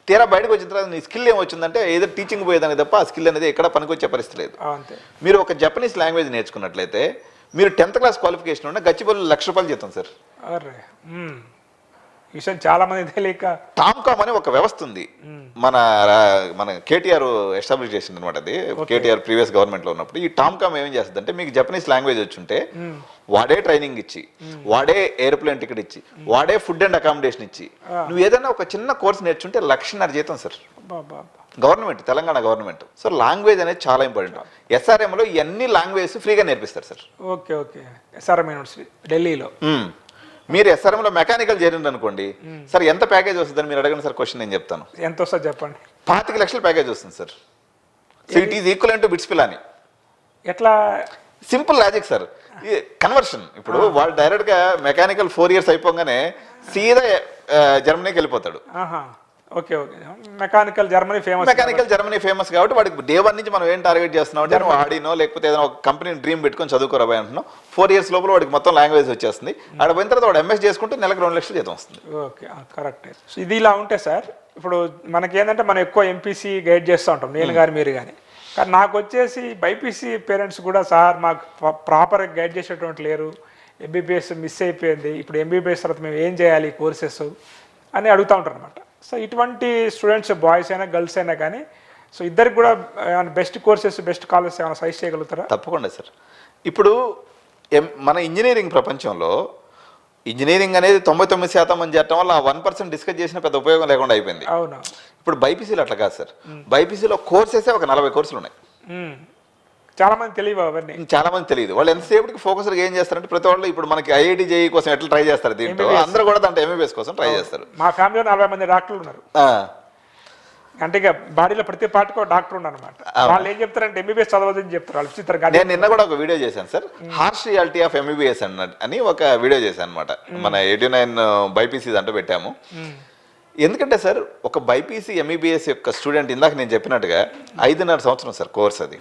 తీరా బయటకు వచ్చిన తర్వాత నీ స్కిల్ ఏమొచ్చిందంటే ఏదో టీచింగ్ పోయేదానికి తప్ప ఆ స్కిల్ అనేది ఎక్కడ పనికొచ్చే పరిస్థితి లేదు. మీరు ఒక జపనీస్ లాంగ్వేజ్ నేర్చుకున్నట్లయితే మీరు 10th క్లాస్ క్వాలిఫికేషన్ ఉన్న గచ్చిబౌలి ₹1,00,000 జీతం సార్. విషయం చాలా మంది తెలియక. టామ్కామ్ అనే ఒక వ్యవస్థ ఉంది, మన కేటీఆర్ ఎస్టాబ్లిష్ చేసింది అనమాట. అది కేటీఆర్ ప్రీవియస్ గవర్నమెంట్ లో ఉన్నప్పుడు ఈ టామ్కామ్ ఏం చేస్తుంది అంటే, మీకు జపనీస్ లాంగ్వేజ్ వచ్చుంటే వాడే ట్రైనింగ్ ఇచ్చి, వాడే ఎయిర్ప్లేన్ టికెట్ ఇచ్చి, వాడే ఫుడ్ అండ్ అకామిడేషన్ ఇచ్చి, నువ్వు ఏదైనా ఒక చిన్న కోర్స్ నేర్చుంటే ₹1,00,000 జీతం sir. Government, Telangana government. So language అనేది చాలా ఇంపార్టెంట్. ఎస్ఆర్ఎంలో ఈ అన్ని లాంగ్వేజ్ ఫ్రీగా నేర్పిస్తారు sir. Okay okay. SRM university ఢిల్లీలో. మీరు ఎస్ఆర్ఎంలో మెకానికల్ చేరింది అనుకోండి సార్, ఎంత ప్యాకేజ్ వస్తుందని మీరు అడగండి సార్. క్వశ్చన్ నేను చెప్తాను. ఎంత వస్తుంది చెప్పండి? 25 లక్షల ప్యాకేజ్ వస్తుంది sir. So it is equivalent to BITS Pilani. ఎట్లా? Simple logic sir, conversion. ఇప్పుడు వాడు డైరెక్ట్ గా మెకానికల్ 4 years అయిపోగానే సీదా జర్మనీకి వెళ్ళిపోతాడు. Okay okay. Mechanical Germany famous కాబట్టి వాడికి డే 1 నుంచి మనం ఏం టార్గెట్ చేస్తున్నాం అంటే, నువ్వు ఆడినో లేకపోతే ఏదైనా ఒక కంపెనీని డ్రీమ్ పెట్టుకొని చదువుకోరాబాయి అంటున్నాం. 4 years లోపల వాడికి మొత్తం లాంగ్వేజ్ వచ్చేస్తుంది. ఆడ పోయిన తర్వాత వాడు ఎంఎస్ చేసుకుంటే నెలకు ₹2,00,000 జీతం వస్తుంది. Okay, correct. సో ఇది ఇలా ఉంటే సార్, ఇప్పుడు మనకి ఏంటంటే మనం ఎక్కువ ఎంపీసీ గైడ్ చేస్తూ ఉంటాం, నేను కానీ మీరు కానీ. కానీ నాకు వచ్చేసి బైపీసీ పేరెంట్స్ కూడా సార్ మాకు ప్రాపర్గా గైడ్ చేసేటువంటి లేరు, ఎంబీబీఎస్ మిస్ అయిపోయింది, ఇప్పుడు ఎంబీబీఎస్ తర్వాత మేము ఏం చేయాలి కోర్సెస్ అని అడుగుతూ ఉంటారు అనమాట. సో ఇటువంటి స్టూడెంట్స్ బాయ్స్ అయినా గర్ల్స్ అయినా కానీ సో ఇద్దరికి కూడా బెస్ట్ కోర్సెస్ బెస్ట్ కాలేజెస్ ఏమైనా సజెస్ట్ చేయగలుగుతారా? తప్పకుండా సార్. ఇప్పుడు మన ఇంజనీరింగ్ ప్రపంచంలో ఇంజనీరింగ్ అనేది 99% మంది చేరటం వల్ల 1% డిస్కస్ చేసిన పెద్ద ఉపయోగం లేకుండా అయిపోయింది. అవును. ఇప్పుడు బైపీసీలో అట్లా కాదు సార్. బైపీసీలో కోర్సెసే ఒక 40 కోర్సులు ఉన్నాయి. చాలా మంది తెలియదు అవన్నీ. చాలా మంది తెలియదు. వాళ్ళు ఎంతసేపటికి ఫోకస్గా ఏం చేస్తారంటే ప్రతి వాళ్ళు ఇప్పుడు మనకి ఐఐటి జేఈ కోసం ఎట్లా ట్రై చేస్తారు, దీంట్లో అందరూ కూడా దాంట్లో ఎంబీబీఎస్ కోసం ట్రై చేస్తారు. మా ఫ్యామిలీలో 40 మంది డాక్టర్లు ఉన్నారు. అంటే ఇక బాడీలో ప్రతి పార్టీకి ఒక డాక్టర్ ఉన్నారు అనమాట. వాళ్ళు ఏం చెప్తారంటే ఎంబీబీఎస్ చదవదని చెప్తారు వాళ్ళు చిత్రంగా. నేను నిన్న కూడా ఒక వీడియో చేశాను sir, harsh reality of MBBS అని ఒక వీడియో చేశాను అనమాట. మన 89 బైపీసీ దాంట్లో పెట్టాము. ఎందుకంటే సార్ ఒక బైపీసీ ఎంబీబీఎస్ యొక్క స్టూడెంట్ ఇందాక నేను చెప్పినట్టుగా 5.5 సంవత్సరం సార్ కోర్స్. అది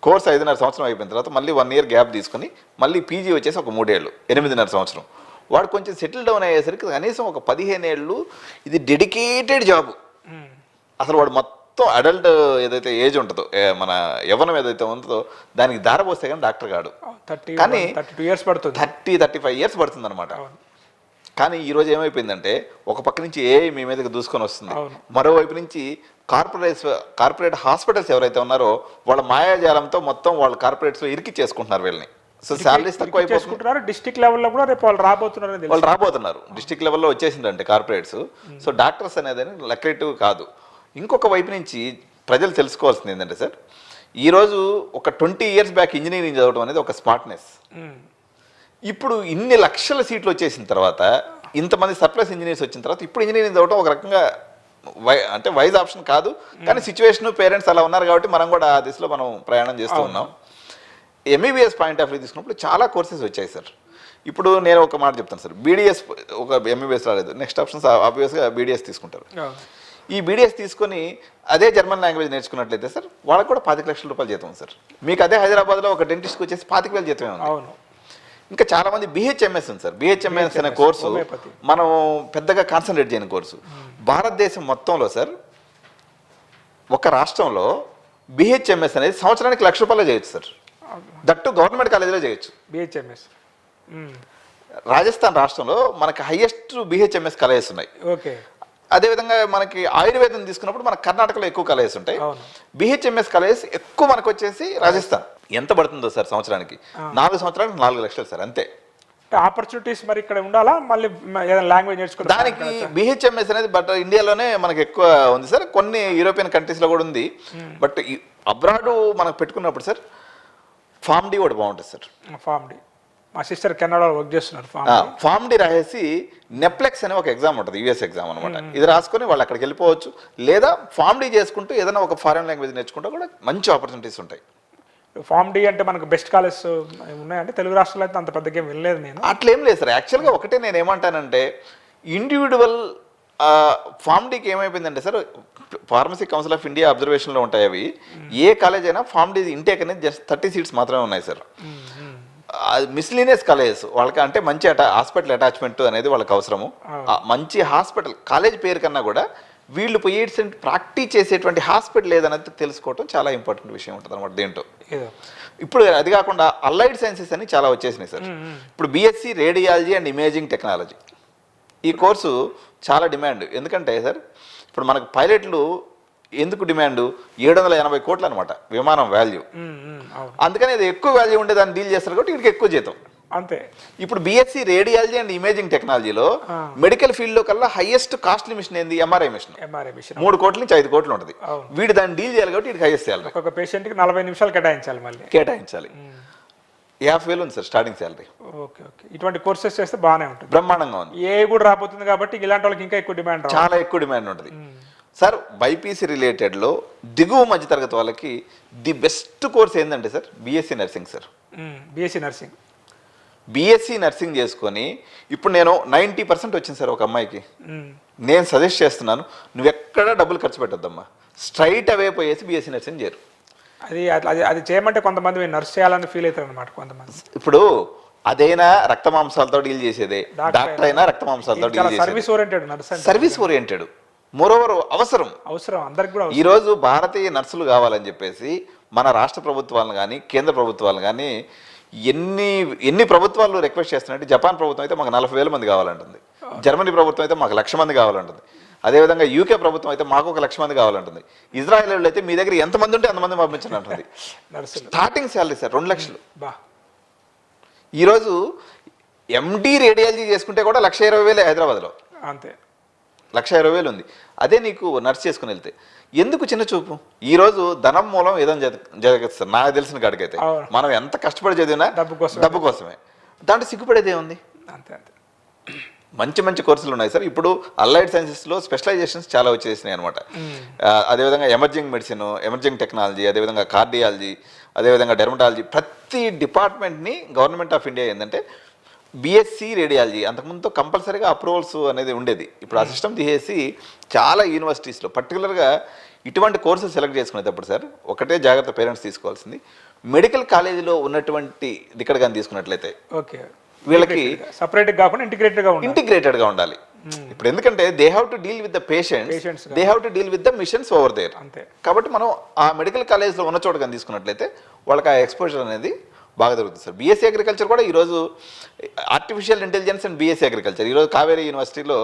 కోర్స్ 5.5 సంవత్సరం అయిపోయిన తర్వాత మళ్ళీ 1 ఇయర్ గ్యాప్ తీసుకుని మళ్ళీ పీజీ వచ్చేసి ఒక 3 ఏళ్ళు, 8.5 సంవత్సరం. వాడు కొంచెం సెటిల్ డౌన్ అయ్యేసరికి కనీసం ఒక 15 ఏళ్ళు ఇది డెడికేటెడ్ జాబ్. అసలు వాడు మొత్తం అడల్ట్ ఏదైతే ఏజ్ ఉంటుందో మన యవ్వనం ఏదైతే ఉంటుందో దానికి దారపోస్తే కానీ డాక్టర్ కాడు. కానీ 32 ఇయర్స్ పడుతుంది, 35 ఇయర్స్ పడుతుంది అనమాట. కానీ ఈరోజు ఏమైపోయిందంటే ఒక పక్క నుంచి మీ మీదకి దూసుకొని వస్తుంది, మరోవైపు నుంచి కార్పొరేట్ హాస్పిటల్స్ ఎవరైతే ఉన్నారో వాళ్ళ మాయాజాలంతో మొత్తం వాళ్ళ కార్పొరేట్స్లో ఇరికి చేసుకుంటున్నారు వీళ్ళని. సో శాలరీస్ తక్కువ అయిపోతున్నారు. డిస్ట్రిక్ట్ లెవెల్లో కూడా రేపు వాళ్ళు రాబోతున్నారు. డిస్ట్రిక్ట్ లెవెల్లో వచ్చేసిందంటే కార్పొరేట్స్. సో డాక్టర్స్ అనేది లక్రేటివ్ కాదు. ఇంకొక వైపు నుంచి ప్రజలు తెలుసుకోవాల్సింది ఏంటంటే సార్, ఈరోజు ఒక 20 ఇయర్స్ బ్యాక్ ఇంజనీరింగ్ చదవడం అనేది ఒక స్మార్ట్నెస్. ఇప్పుడు ఇన్ని లక్షల సీట్లు వచ్చేసిన తర్వాత, ఇంతమంది సర్ప్లస్ ఇంజనీర్స్ వచ్చిన తర్వాత ఇప్పుడు ఇంజనీరింగ్ చదవడం ఒక రకంగా అంటే వైజ్ ఆప్షన్ కాదు. కానీ సిచ్యువేషన్ పేరెంట్స్ అలా ఉన్నారు కాబట్టి మనం కూడా ఆ దిశలో మనం ప్రయాణం చేస్తూ ఉన్నాం. ఎంబీబీఎస్ పాయింట్ ఆఫ్ వ్యూ తీసుకున్నప్పుడు చాలా కోర్సెస్ వచ్చాయి సార్. ఇప్పుడు నేను ఒక మాట చెప్తాను సార్, బీడీఎస్ ఒక ఎంబీబీఎస్ రాలేదు, నెక్స్ట్ ఆప్షన్స్ ఆబ్వియస్గా బీడీఎస్ తీసుకుంటారు. ఈ బీడీఎస్ తీసుకొని అదే జర్మన్ లాంగ్వేజ్ నేర్చుకున్నట్లయితే సార్ వాళ్ళకి కూడా 25 లక్షల రూపాయలు జీతం ఉంది సార్. మీకు అదే హైదరాబాద్లో ఒక డెంటిస్ట్కి వచ్చేసి 25,000 జీతమే ఉంది. ఇంకా చాలా మంది బిహెచ్ఎంఎస్ ఉంది సార్. బిహెచ్ఎంఎస్ అనే కోర్సు మనం పెద్దగా కాన్సన్ట్రేట్ చేయని కోర్సు. భారతదేశం మొత్తంలో సార్ ఒక రాష్ట్రంలో బిహెచ్ఎంఎస్ అనేది సంవత్సరానికి ₹1,00,000 చేయొచ్చు సార్. దట్టు గవర్నమెంట్ కాలేజీలో చేయొచ్చు బిహెచ్ఎంఎస్. రాజస్థాన్ రాష్ట్రంలో మనకి హైయెస్ట్ బిహెచ్ఎంఎస్ కాలేజెస్ ఉన్నాయి. ఓకే. అదేవిధంగా మనకి ఆయుర్వేదం తీసుకున్నప్పుడు మనకు కర్ణాటకలో ఎక్కువ కాలేజెస్ ఉంటాయి. బిహెచ్ఎంఎస్ కాలేజెస్ ఎక్కువ మనకు వచ్చేసి రాజస్థాన్. ఎంత పడుతుందో సార్ సంవత్సరానికి? 4 సంవత్సరానికి 4 లక్షలు సార్, అంతే. ఆపర్చునిటీస్ మరి ఇక్కడ ఉండాలా, మళ్ళీ లాంగ్వేజ్ నేర్చుకుంటే దానికి బిహెచ్ఎంఎస్ అనేది బట్ ఇండియాలోనే మనకి ఎక్కువ ఉంది సార్. కొన్ని యూరోపియన్ కంట్రీస్లో కూడా ఉంది. బట్ అబ్రాడ్ మనకు పెట్టుకున్నప్పుడు సార్ ఫార్మ్ డి ఒకటి బాగుంటుంది సార్. ఫార్మ్ డి మా సిస్టర్ కెనడాలో వర్క్ చేస్తున్నారు. ఫార్మ్ డి రాసేసి నెప్లెక్స్ అనే ఒక ఎగ్జామ్ ఉంటుంది, యూఎస్ ఎగ్జామ్ అనమాట. ఇది రాసుకొని వాళ్ళు అక్కడికి వెళ్ళిపోవచ్చు. లేదా ఫార్మ్ డి చేసుకుంటూ ఏదైనా ఒక ఫారెన్ లాంగ్వేజ్ నేర్చుకుంటూ కూడా మంచి ఆపర్చునిటీస్ ఉంటాయి. ఫార్మ్ డి అంటే మనకు బెస్ట్ కాలేజ్ ఉన్నాయంటే తెలుగు రాష్ట్రాల్లో అయితే అంత పెద్దగా వెళ్ళలేదు నేను. అట్లేం లేదు సార్. యాక్చువల్గా ఒకటే నేను ఏమంటానంటే ఇండివిజువల్ ఫార్మ్ డికి ఏమైపోయిందంటే sir, pharmacy council of India అబ్జర్వేషన్లో ఉంటాయి అవి. ఏ కాలేజ్ అయినా ఫార్మ్ డి ఇంటేక్ అనేది జస్ట్ 30 సీట్స్ మాత్రమే ఉన్నాయి సార్. మిస్లీనియస్ కాలేజెస్ వాళ్ళకి అంటే మంచి హాస్పిటల్ అటాచ్మెంట్ అనేది వాళ్ళకి అవసరము. మంచి హాస్పిటల్ కాలేజ్ పేరు కన్నా కూడా వీళ్ళు పోయి ప్రాక్టీస్ చేసేటువంటి హాస్పిటల్ ఏదనేది తెలుసుకోవటం చాలా ఇంపార్టెంట్ విషయం ఉంటుంది అనమాట దీంట్లో. ఇప్పుడు అది కాకుండా అలైడ్ సైన్సెస్ అని చాలా వచ్చేసినాయి సార్. ఇప్పుడు BSc radiology and imaging technology ఈ కోర్సు చాలా డిమాండ్. ఎందుకంటే సార్ ఇప్పుడు మనకు పైలట్లు ఎందుకు డిమాండ్? 780 కోట్లు అనమాట విమానం వాల్యూ. అందుకని ఇది ఎక్కువ వాల్యూ ఉండే దాన్ని డీల్ చేస్తారు కాబట్టి వీడికి ఎక్కువ జీతం, అంతే. ఇప్పుడు బీఎస్సీ రేడియాలజీ అండ్ ఇమేజింగ్ టెక్నాలజీలో మెడికల్ ఫీల్డ్లో కల్లా హైయెస్ట్ కాస్ట్లీ మిషన్ ఏంది? MRI machine. 3 కోట్ల నుంచి 5 కోట్లు ఉంటుంది. వీడు దాన్ని డీల్ చేయాలి కాబట్టి వీడికి హైయెస్ట్ సాలరీ. ఒక పేషెంట్కి 40 నిమిషాలు కేటాయించాలి, మళ్ళీ కేటాయించాలి. 50,000 ఉంది sir starting salary. Okay okay. ఇటువంటి కోర్సెస్ చేస్తే బాగానే ఉంటుంది, బ్రహ్మాండంగా ఉంది. ఏ కూడా రాబోతుంది కాబట్టి ఇలాంటి వాళ్ళకి ఇంకా ఎక్కువ డిమాండ్, చాలా ఎక్కువ డిమాండ్ ఉంటుంది సార్. బైపీసీ రిలేటెడ్లో దిగువ మధ్య తరగతి వాళ్ళకి ది బెస్ట్ కోర్స్ ఏంటంటే sir BSc nursing sir. BSc nursing చేసుకొని ఇప్పుడు నేను 90% వచ్చింది సార్ ఒక అమ్మాయికి. నేను సజెస్ట్ చేస్తున్నాను, నువ్వు ఎక్కడా డబ్బులు ఖర్చు పెట్టొద్దమ్మా, స్ట్రైట్ అవే పోయేసి బీఎస్సీ నర్సింగ్ చేరు. అది అది చేయమంటే కొంతమంది నర్స్ చేయాలని ఫీల్ అవుతారు అనమాట కొంతమంది. ఇప్పుడు అదైనా రక్త మాంసాలతో డీల్ చేసేదే, డాక్టర్ అయినా రక్త మాంసాలతో డీల్ చేసేది. Service oriented nurse, service oriented. Moreover అవసరం. అందరికి కూడా ఈరోజు భారతీయ నర్సులు కావాలని చెప్పేసి మన రాష్ట్ర ప్రభుత్వాలను కానీ కేంద్ర ప్రభుత్వాలను కానీ ఎన్ని ప్రభుత్వాలు రిక్వెస్ట్ చేస్తున్నాయంటే, జపాన్ ప్రభుత్వం అయితే మాకు 40,000 మంది కావాలంటుంది, జర్మనీ ప్రభుత్వం అయితే మాకు 1,00,000 మంది కావాలంటుంది, అదేవిధంగా యూకే ప్రభుత్వం అయితే మాకు 1,00,000 మంది కావాలంటుంది, ఇజ్రాయెల్ అయితే మీ దగ్గర ఎంతమంది ఉంటే అంతమంది పంపించండి అంటుంది. స్టార్టింగ్ శాలరీ సార్ 2 లక్షలు. ఈరోజు ఎండి రేడియాలజీ చేసుకుంటే కూడా 1,20,000 హైదరాబాద్లో, అంతే 1,20,000 ఉంది. అదే నీకు నర్స్ చేసుకుని వెళ్తే ఎందుకు చిన్న చూపు? ఈరోజు ధనం మూలం ఏదైనా జరగదు సార్. నాకు తెలిసిన కాడికైతే మనం ఎంత కష్టపడి చదివినా డబ్బు కోసమే. దాంట్లో సిగ్గుపడేదే ఉంది. అంతే అంతే. మంచి కోర్సులు ఉన్నాయి సార్. ఇప్పుడు అలైడ్ సైన్సెస్లో స్పెషలైజేషన్స్ చాలా వచ్చేసినాయి అనమాట. అదేవిధంగా ఎమర్జింగ్ మెడిసిన్, ఎమర్జింగ్ టెక్నాలజీ, అదేవిధంగా కార్డియాలజీ, అదేవిధంగా డెర్మటాలజీ, ప్రతి డిపార్ట్మెంట్ని గవర్నమెంట్ ఆఫ్ ఇండియా ఏంటంటే బిఎస్సి రేడియాలజీ అంతకుముందు కంపల్సరీగా అప్రూవల్స్ అనేది ఉండేది. ఇప్పుడు ఆ సిస్టమ్ తీసేసి చాలా యూనివర్సిటీస్లో పర్టికులర్గా ఇటువంటి కోర్సులు సెలెక్ట్ చేసుకునేటప్పుడు సార్ ఒకటే జాగ్రత్త పేరెంట్స్ తీసుకోవాల్సింది, మెడికల్ కాలేజీలో ఉన్నటువంటి ఇక్కడ కానీ తీసుకున్నట్లయితే ఓకే వీళ్ళకి సపరేట్ కాకుండా ఇంటిగ్రేటెడ్గా ఉండాలి. ఇప్పుడు ఎందుకంటే they have to deal with the patients, they have to deal with the machines over there. కాబట్టి మనం ఆ మెడికల్ కాలేజ్లో ఉన్న చోట కానీ తీసుకున్నట్లయితే వాళ్ళకి ఆ ఎక్స్పోజర్ అనేది బాగా దొరుకుతుంది సార్. బీఎస్సీ అగ్రికల్చర్ కూడా ఈరోజు artificial intelligence and BSc agriculture, ఈరోజు కావేరీ యూనివర్సిటీలో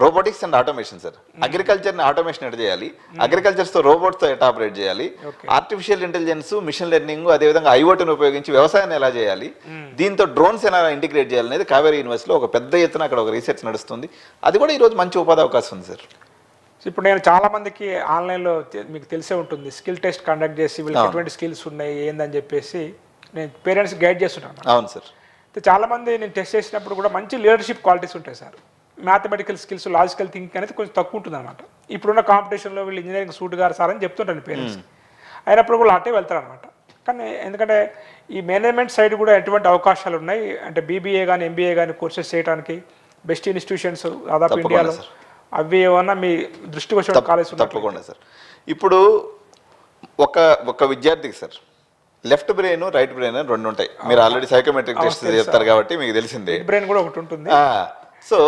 రోబోటిక్స్ అండ్ ఆటోమేషన్ సార్. అగ్రికల్చర్ని ఆటోమేషన్ ఎట్లా చేయాలి, అగ్రికల్చర్స్తో రోబోట్స్తో ఎట్లా ఆపరేట్ చేయాలి, ఆర్టిఫిషియల్ ఇంటెలిజెన్స్, మిషన్ లెర్నింగ్, అదేవిధంగా ఐఓటీని ఉపయోగించి వ్యవసాయాన్ని ఎలా చేయాలి, దీంతో డ్రోన్స్ ఎలా ఇంటిగ్రేట్ చేయాలి అనేది కావేరీ యూనివర్సిటీలో ఒక పెద్ద ఎత్తున అక్కడ ఒక రీసెర్చ్ నడుస్తుంది. అది కూడా ఈరోజు మంచి ఉపాధి అవకాశం ఉంది సార్. ఇప్పుడు నేను చాలా మందికి ఆన్లైన్లో మీకు తెలిసే ఉంటుంది, స్కిల్ టెస్ట్ కండక్ట్ చేసి వీళ్ళకి ఎటువంటి స్కిల్స్ ఉన్నాయి ఏందని చెప్పేసి నేను పేరెంట్స్ గైడ్ చేస్తున్నాను. అవును సార్. చాలామంది నేను టెస్ట్ చేసినప్పుడు కూడా మంచి లీడర్షిప్ క్వాలిటీస్ ఉంటాయి sir. Mathematical skills, logical thinking అనేది కొంచెం తక్కువ ఉంటుంది అనమాట. ఇప్పుడున్న కాంపిటీషన్లో వీళ్ళు ఇంజనీరింగ్ సూట్ గారు సార్ అని చెప్తుంటాను పేరెంట్స్, అయినప్పుడు కూడా అట్టే వెళ్తారు అనమాట. కానీ ఎందుకంటే ఈ మేనేజ్మెంట్ సైడ్ కూడా ఎటువంటి అవకాశాలు ఉన్నాయి అంటే బీబీఏ కానీ ఎంబీఏ కానీ కోర్సెస్ చేయడానికి బెస్ట్ ఇన్స్టిట్యూషన్స్ దాదాపు ఇండియాలో అవి ఏమన్నా మీ దృష్టికి వచ్చే కాలేజ్? తప్పకుండా సార్. ఇప్పుడు ఒక విద్యార్థికి sir left brain, right brain అని 2 ఉంటాయి. మీరు ఆల్రెడీ సైకోమెట్రిక్ టెస్ట్ చేస్తారు కాబట్టి మీకు తెలిసిందే. బ్రెయిన్ కూడా ఒకటి ఉంటుంది. సో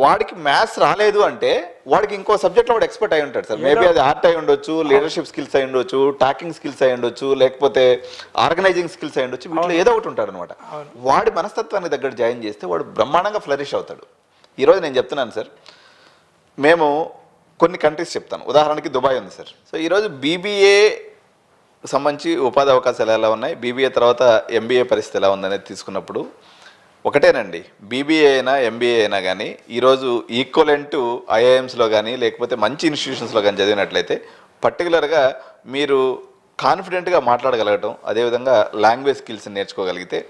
వాడికి మ్యాథ్స్ రాలేదు అంటే వాడికి ఇంకో సబ్జెక్ట్లో వాడు ఎక్స్పర్ట్ అయి ఉంటాడు సార్. మేబీ అది ఆర్ట్ అయి ఉండొచ్చు, లీడర్షిప్ స్కిల్స్ అయి ఉండొచ్చు, టాకింగ్ స్కిల్స్ అయి ఉండొచ్చు, లేకపోతే ఆర్గనైజింగ్ స్కిల్స్ అయి ఉండొచ్చు. వీటిలో ఏదో ఒకటి ఉంటాడు అనమాట. వాడి మనస్తత్వానికి దగ్గర జాయిన్ చేస్తే వాడు బ్రహ్మాండంగా ఫ్లరిష్ అవుతాడు. ఈరోజు నేను చెప్తున్నాను సార్, మేము కొన్ని కంట్రీస్ చెప్తాను. ఉదాహరణకి దుబాయ్ ఉంది సార్. సో ఈరోజు బీబీఏ సంబంధించి ఉపాధి అవకాశాలు ఎలా ఉన్నాయి, బీబీఏ తర్వాత ఎంబీఏ పరిస్థితి ఎలా ఉందనేది తీసుకున్నప్పుడు ఒకటేనండి, బీబీఏ అయినా ఎంబీఏ అయినా కానీ ఈరోజు ఈక్వలెంట్ ఐఐఎమ్స్లో కానీ లేకపోతే మంచి ఇన్స్టిట్యూషన్స్లో కానీ చదివినట్లయితే పర్టికులర్గా మీరు కాన్ఫిడెంట్గా మాట్లాడగలగటం, అదేవిధంగా లాంగ్వేజ్ స్కిల్స్ నేర్చుకోగలిగితే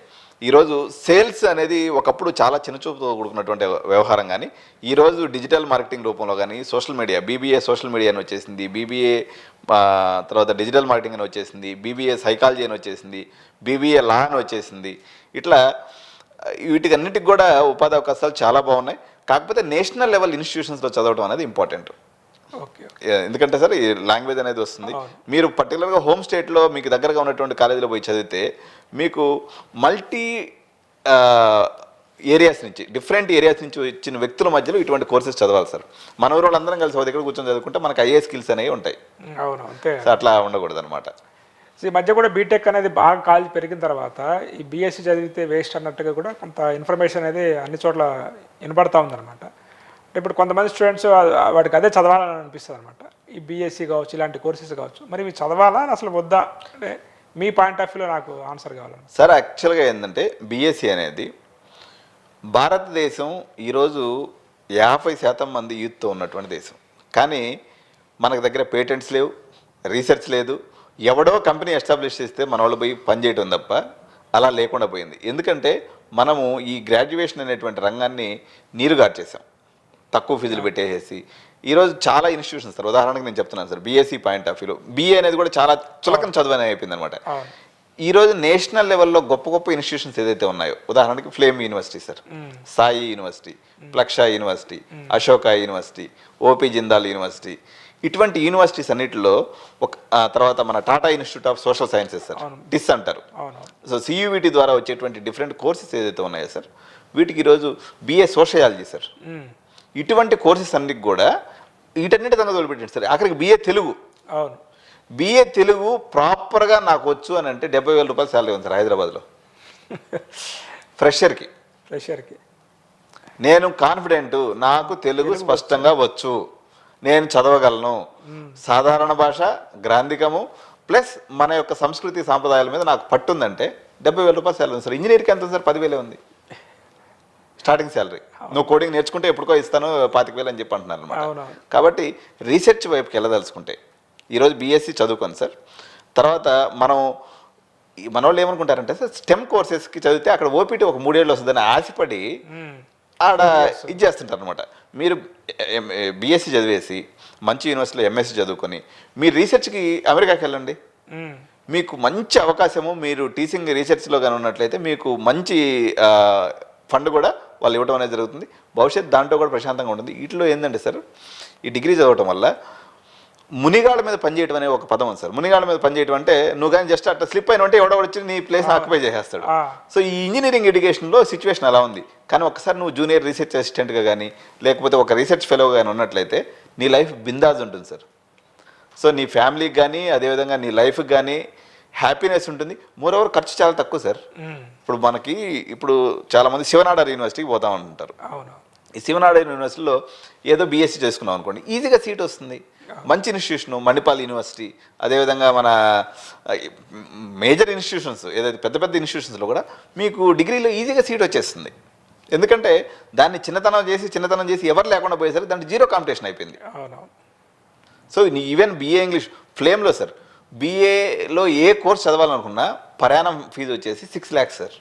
ఈరోజు సేల్స్ అనేది ఒకప్పుడు చాలా చిన్నచూపుతో కూడుకున్నటువంటి వ్యవహారం, కానీ ఈరోజు డిజిటల్ మార్కెటింగ్ రూపంలో కానీ social media, BBA social media అని వచ్చేసింది, బీబీఏ తర్వాత డిజిటల్ మార్కెటింగ్ అని వచ్చేసింది, బీబీఏ సైకాలజీ అని వచ్చేసింది, బీబీఏ లా అని వచ్చేసింది. ఇట్లా వీటికన్నిటికి కూడా ఉపాధి అవకాశాలు చాలా బాగున్నాయి. కాకపోతే నేషనల్ లెవెల్ ఇన్స్టిట్యూషన్స్లో చదవడం అనేది ఇంపార్టెంట్. ఎందుకంటే సార్ ఈ లాంగ్వేజ్ అనేది వస్తుంది. మీరు పర్టికులర్గా హోమ్ స్టేట్లో మీకు దగ్గరగా ఉన్నటువంటి కాలేజీలో పోయి చదివితే మీకు మల్టీ ఏరియాస్ నుంచి, డిఫరెంట్ ఏరియాస్ నుంచి వచ్చిన వ్యక్తుల మధ్యలో ఇటువంటి కోర్సెస్ చదవాలి సార్. మన ఊరు వాళ్ళందరం కలిసి దగ్గర కూర్చొని చదువుకుంటే మనకు ఐఏ స్కిల్స్ అనేవి ఉంటాయి. అట్లా ఉండకూడదు అనమాట. ఈ మధ్య కూడా బీటెక్ అనేది బాగా కాలేజ్ పెరిగిన తర్వాత ఈ బీఎస్సీ చదివితే వేస్ట్ అన్నట్టుగా కూడా కొంత ఇన్ఫర్మేషన్ అనేది అన్ని చోట్ల వినపడతా ఉందన్నమాట. ఇప్పుడు కొంతమంది స్టూడెంట్స్ వాడికి అదే చదవాలని అనిపిస్తుంది అనమాట. ఈ బీఎస్సీ కావచ్చు, ఇలాంటి కోర్సెస్ కావచ్చు, మరి ఇవి చదవాలా అసలు వద్దా అంటే మీ పాయింట్ ఆఫ్ వ్యూలో నాకు ఆన్సర్ కావాలండి సార్. యాక్చువల్గా ఏంటంటే బీఎస్సీ అనేది భారతదేశం ఈరోజు 50% మంది యూత్తో ఉన్నటువంటి దేశం. కానీ మనకు దగ్గర పేటెంట్స్ లేవు, రీసెర్చ్ లేదు. ఎవడో కంపెనీ ఎస్టాబ్లిష్ చేస్తే మన వాళ్ళు పోయి పనిచేయటం తప్ప అలా లేకుండా పోయింది. ఎందుకంటే మనము ఈ గ్రాడ్యుయేషన్ అనేటువంటి రంగాన్ని నీరుగార్చేసాం, తక్కువ ఫీజులు పెట్టేసి. ఈరోజు చాలా ఇన్స్టిట్యూషన్స్ సార్, ఉదాహరణకు నేను చెప్తున్నాను సార్, బీఎస్సీ పాయింట్ ఆఫ్ వ్యూలో బీఏ అనేది కూడా చాలా చులకన చదువు అనేది అయిపోయింది అనమాట. ఈరోజు నేషనల్ లెవెల్లో గొప్ప గొప్ప ఇన్స్టిట్యూషన్స్ ఏదైతే ఉన్నాయో, ఉదాహరణకి Flame university sir, Sai university, Plaksha university, Ashoka university, OP Jindal university, ఇటువంటి యూనివర్సిటీస్ అన్నింటిలో ఒక తర్వాత మన Tata institute of social sciences sir, TISS అంటారు. సో సియూవిటీ ద్వారా వచ్చేటువంటి డిఫరెంట్ కోర్సెస్ ఏదైతే ఉన్నాయో సార్, వీటికి ఈరోజు బిఏ సోషయాలజీ సార్, ఇటువంటి కోర్సెస్ అన్నిటికి కూడా వీటన్నిటి సంగతి వదిలిపెట్టండి సార్, అక్కడికి BA తెలుగు. అవును. BA తెలుగు ప్రాపర్గా నాకు వచ్చు అని అంటే 70,000 రూపాయలు శాలరీ ఉంది సార్ హైదరాబాద్లో ఫ్రెషర్కి. నేను కాన్ఫిడెంట్, నాకు తెలుగు స్పష్టంగా వచ్చు, నేను చదవగలను, సాధారణ భాష, గ్రాంధికము ప్లస్ మన యొక్క సంస్కృతి సాంప్రదాయాల మీద నాకు పట్టుందంటే 70,000 రూపాయలు శాలరీ ఉంది సార్. ఇంజనీర్కి ఎంత ఉంది సార్? 10,000 ఉంది స్టార్టింగ్ శాలరీ. నువ్వు కోడింగ్ నేర్చుకుంటే ఎప్పుడుకో ఇస్తాను 25,000 అని చెప్పి అంటున్నారు అనమాట. కాబట్టి రీసెర్చ్ వైపుకి వెళ్ళదలుచుకుంటే ఈరోజు BSc చదువుకోండి సార్. తర్వాత మన వాళ్ళు ఏమనుకుంటారంటే సార్, స్టెమ్ కోర్సెస్కి చదివితే అక్కడ OPT ఒక 3 ఏళ్ళు వస్తుందని ఆశపడి ఆడ ఇది చేస్తుంటారు అనమాట. మీరు BSc చదివేసి మంచి యూనివర్సిటీలో MSc చదువుకొని మీరు రీసెర్చ్కి అమెరికాకి వెళ్ళండి, మీకు మంచి అవకాశము. మీరు టీచింగ్ రీసెర్చ్లో కానీ ఉన్నట్లయితే మీకు మంచి ఫండ్ కూడా వాళ్ళు ఇవ్వడం అనేది జరుగుతుంది. భవిష్యత్తు దాంట్లో కూడా ప్రశాంతంగా ఉంటుంది. వీటిలో ఏంటంటే సార్, ఈ డిగ్రీ చదవటం వల్ల మునిగాళ్ళ మీద పనిచేయడం అనే ఒక పదం ఉంది సార్. మునిగాళ్ళ మీద పనిచేయడం అంటే నువ్వు కానీ జస్ట్ అట్లా స్లిప్ అయిన అంటే ఎవడో వచ్చి నీ ప్లేస్ ఆక్యుపై చేసేస్తాడు. సో ఈ ఇంజనీరింగ్ ఎడ్యుకేషన్లో సిచ్యువేషన్ అలా ఉంది. కానీ ఒకసారి నువ్వు జూనియర్ రీసెర్చ్ అసిస్టెంట్గా కానీ లేకపోతే ఒక రీసెర్చ్ ఫెలోగా కానీ ఉన్నట్లయితే నీ లైఫ్ బిందాజ్ ఉంటుంది సార్. సో నీ ఫ్యామిలీకి కానీ అదేవిధంగా నీ లైఫ్కి కానీ హ్యాపీనెస్ ఉంటుంది. మోరోవర్ ఖర్చు చాలా తక్కువ సార్. ఇప్పుడు చాలామంది శివనాడార్ యూనివర్సిటీకి పోతా ఉంటారు. ఈ శివనాడార్ యూనివర్సిటీలో ఏదో BSc చేసుకున్నాం అనుకోండి, ఈజీగా సీట్ వస్తుంది. మంచి ఇన్స్టిట్యూషను మణిపాల్ యూనివర్సిటీ, అదేవిధంగా మన మేజర్ ఇన్స్టిట్యూషన్స్ ఏదైతే పెద్ద ఇన్స్టిట్యూషన్స్లో కూడా మీకు డిగ్రీలో ఈజీగా సీట్ వచ్చేస్తుంది. ఎందుకంటే దాన్ని చిన్నతనం చేసి ఎవరు లేకుండా పోయేసరికి దాంట్లో జీరో కాంపిటీషన్ అయిపోయింది. సో ఈవెన్ BA ఇంగ్లీష్ ఫ్లేమ్లో సార్, BAలో ఏ కోర్స్ చదవాలనుకున్నా ప్రయాణం ఫీజు వచ్చేసి 6 lakhs sir.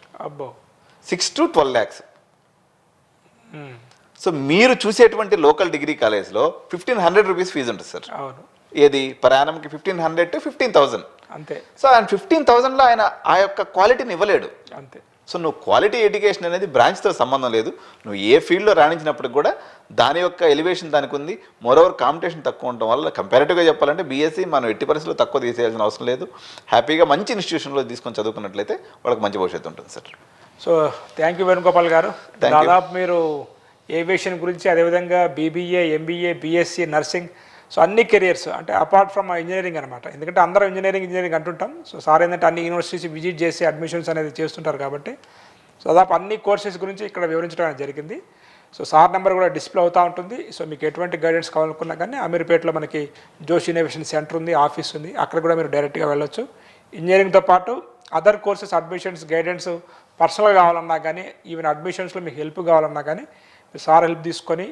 6 to 12 lakhs. So మీరు చూసేటువంటి లోకల్ డిగ్రీ కాలేజ్లో 1,500 రూపీస్ ఫీజు ఉంటుంది సార్. ఏది ప్రయాణంకి 1,500 to 15,000 అంతే. సో ఆయన 15,000లో ఆయన ఆ యొక్క క్వాలిటీని ఇవ్వలేడు అంతే. సో నువ్వు క్వాలిటీ ఎడ్యుకేషన్ అనేది బ్రాంచ్తో సంబంధం లేదు. నువ్వు ఏ ఫీల్డ్లో రాణించినప్పుడు కూడా దాని యొక్క ఎలివేషన్ దానికి ఉంది. మోరోవర్ కాంపిటీషన్ తక్కువ ఉండటం వల్ల కంపారిటివ్గా చెప్పాలంటే BSc మనం ఎట్టి పరిస్థితుల్లో తక్కువ తీసేయాల్సిన అవసరం లేదు. హ్యాపీగా మంచి ఇన్స్టిట్యూషన్లో తీసుకొని చదువుకున్నట్లయితే వాళ్ళకి మంచి భవిష్యత్తు ఉంటుంది sir. So thank you Venugopal గారు. దాదాపు మీరు ఏవియేషన్ గురించి, అదేవిధంగా BBA, MBA, BSc, nursing, so అన్ని కెరియర్స్ అంటే అపార్ట్ ఫ్రమ్ ఇంజనీరింగ్ అనమాట. ఎందుకంటే అందరం ఇంజనీరింగ్ అంటుంటాం. సో సార్ ఏంటంటే అన్ని యూనివర్సిటీస్ విజిట్ చేసి అడ్మిషన్స్ అనేది చేస్తుంటారు కాబట్టి సో దాదాపు అన్ని కోర్సెస్ గురించి ఇక్కడ వివరించడం అనేది జరిగింది. సో సార్ నెంబర్ కూడా డిస్ప్లే అవుతూ ఉంటుంది. సో మీకు ఎటువంటి గైడెన్స్ కావాలనుకున్నా కానీ అమీర్పేటలో మనకి జోష్ ఇన్నోవేషన్ సెంటర్ ఉంది, ఆఫీస్ ఉంది, అక్కడ కూడా మీరు డైరెక్ట్గా వెళ్ళొచ్చు. ఇంజనీరింగ్తో పాటు అదర్ కోర్సెస్ అడ్మిషన్స్ గైడెన్స్ పర్సనల్గా కావాలన్నా కానీ, ఈవెన్ అడ్మిషన్స్లో మీకు హెల్ప్ కావాలన్నా కానీ మీరు సార్ హెల్ప్ తీసుకొని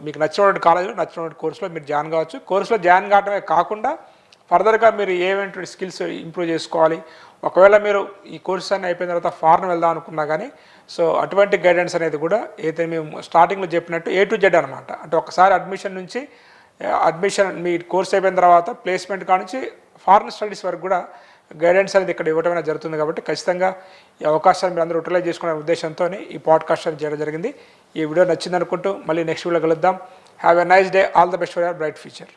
మీకు నచ్చినటువంటి కాలేజీలో నచ్చినటువంటి కోర్సులో మీరు జాయిన్ కావచ్చు. కోర్సులో జాయిన్ కావడమే కాకుండా ఫర్దర్గా మీరు ఏమేంటి స్కిల్స్ ఇంప్రూవ్ చేసుకోవాలి, ఒకవేళ మీరు ఈ కోర్సెస్ అన్నీ అయిపోయిన తర్వాత ఫారెన్ వెళ్దాం అనుకున్నా కానీ సో అటువంటి గైడెన్స్ అనేది కూడా ఏదైతే మేము స్టార్టింగ్లో చెప్పినట్టు A to Z అనమాట. అంటే ఒకసారి అడ్మిషన్ మీ కోర్స్ అయిపోయిన తర్వాత ప్లేస్మెంట్ కానించి ఫారెన్ స్టడీస్ వరకు కూడా గైడెన్స్ అనేది ఇక్కడ ఇవ్వడం అనేది జరుగుతుంది. కాబట్టి ఖచ్చితంగా ఈ అవకాశాన్ని మీరు అందరూ యూటిలైజ్ చేసుకునే ఉద్దేశంతో ఈ పాడ్కాస్ట్ అనేది చేయడం జరిగింది. ఈ వీడియో నచ్చింది అనుకుంటూ మళ్ళీ నెక్స్ట్ వీడియో కలుద్దాం. Have a nice day. All the best for your bright future.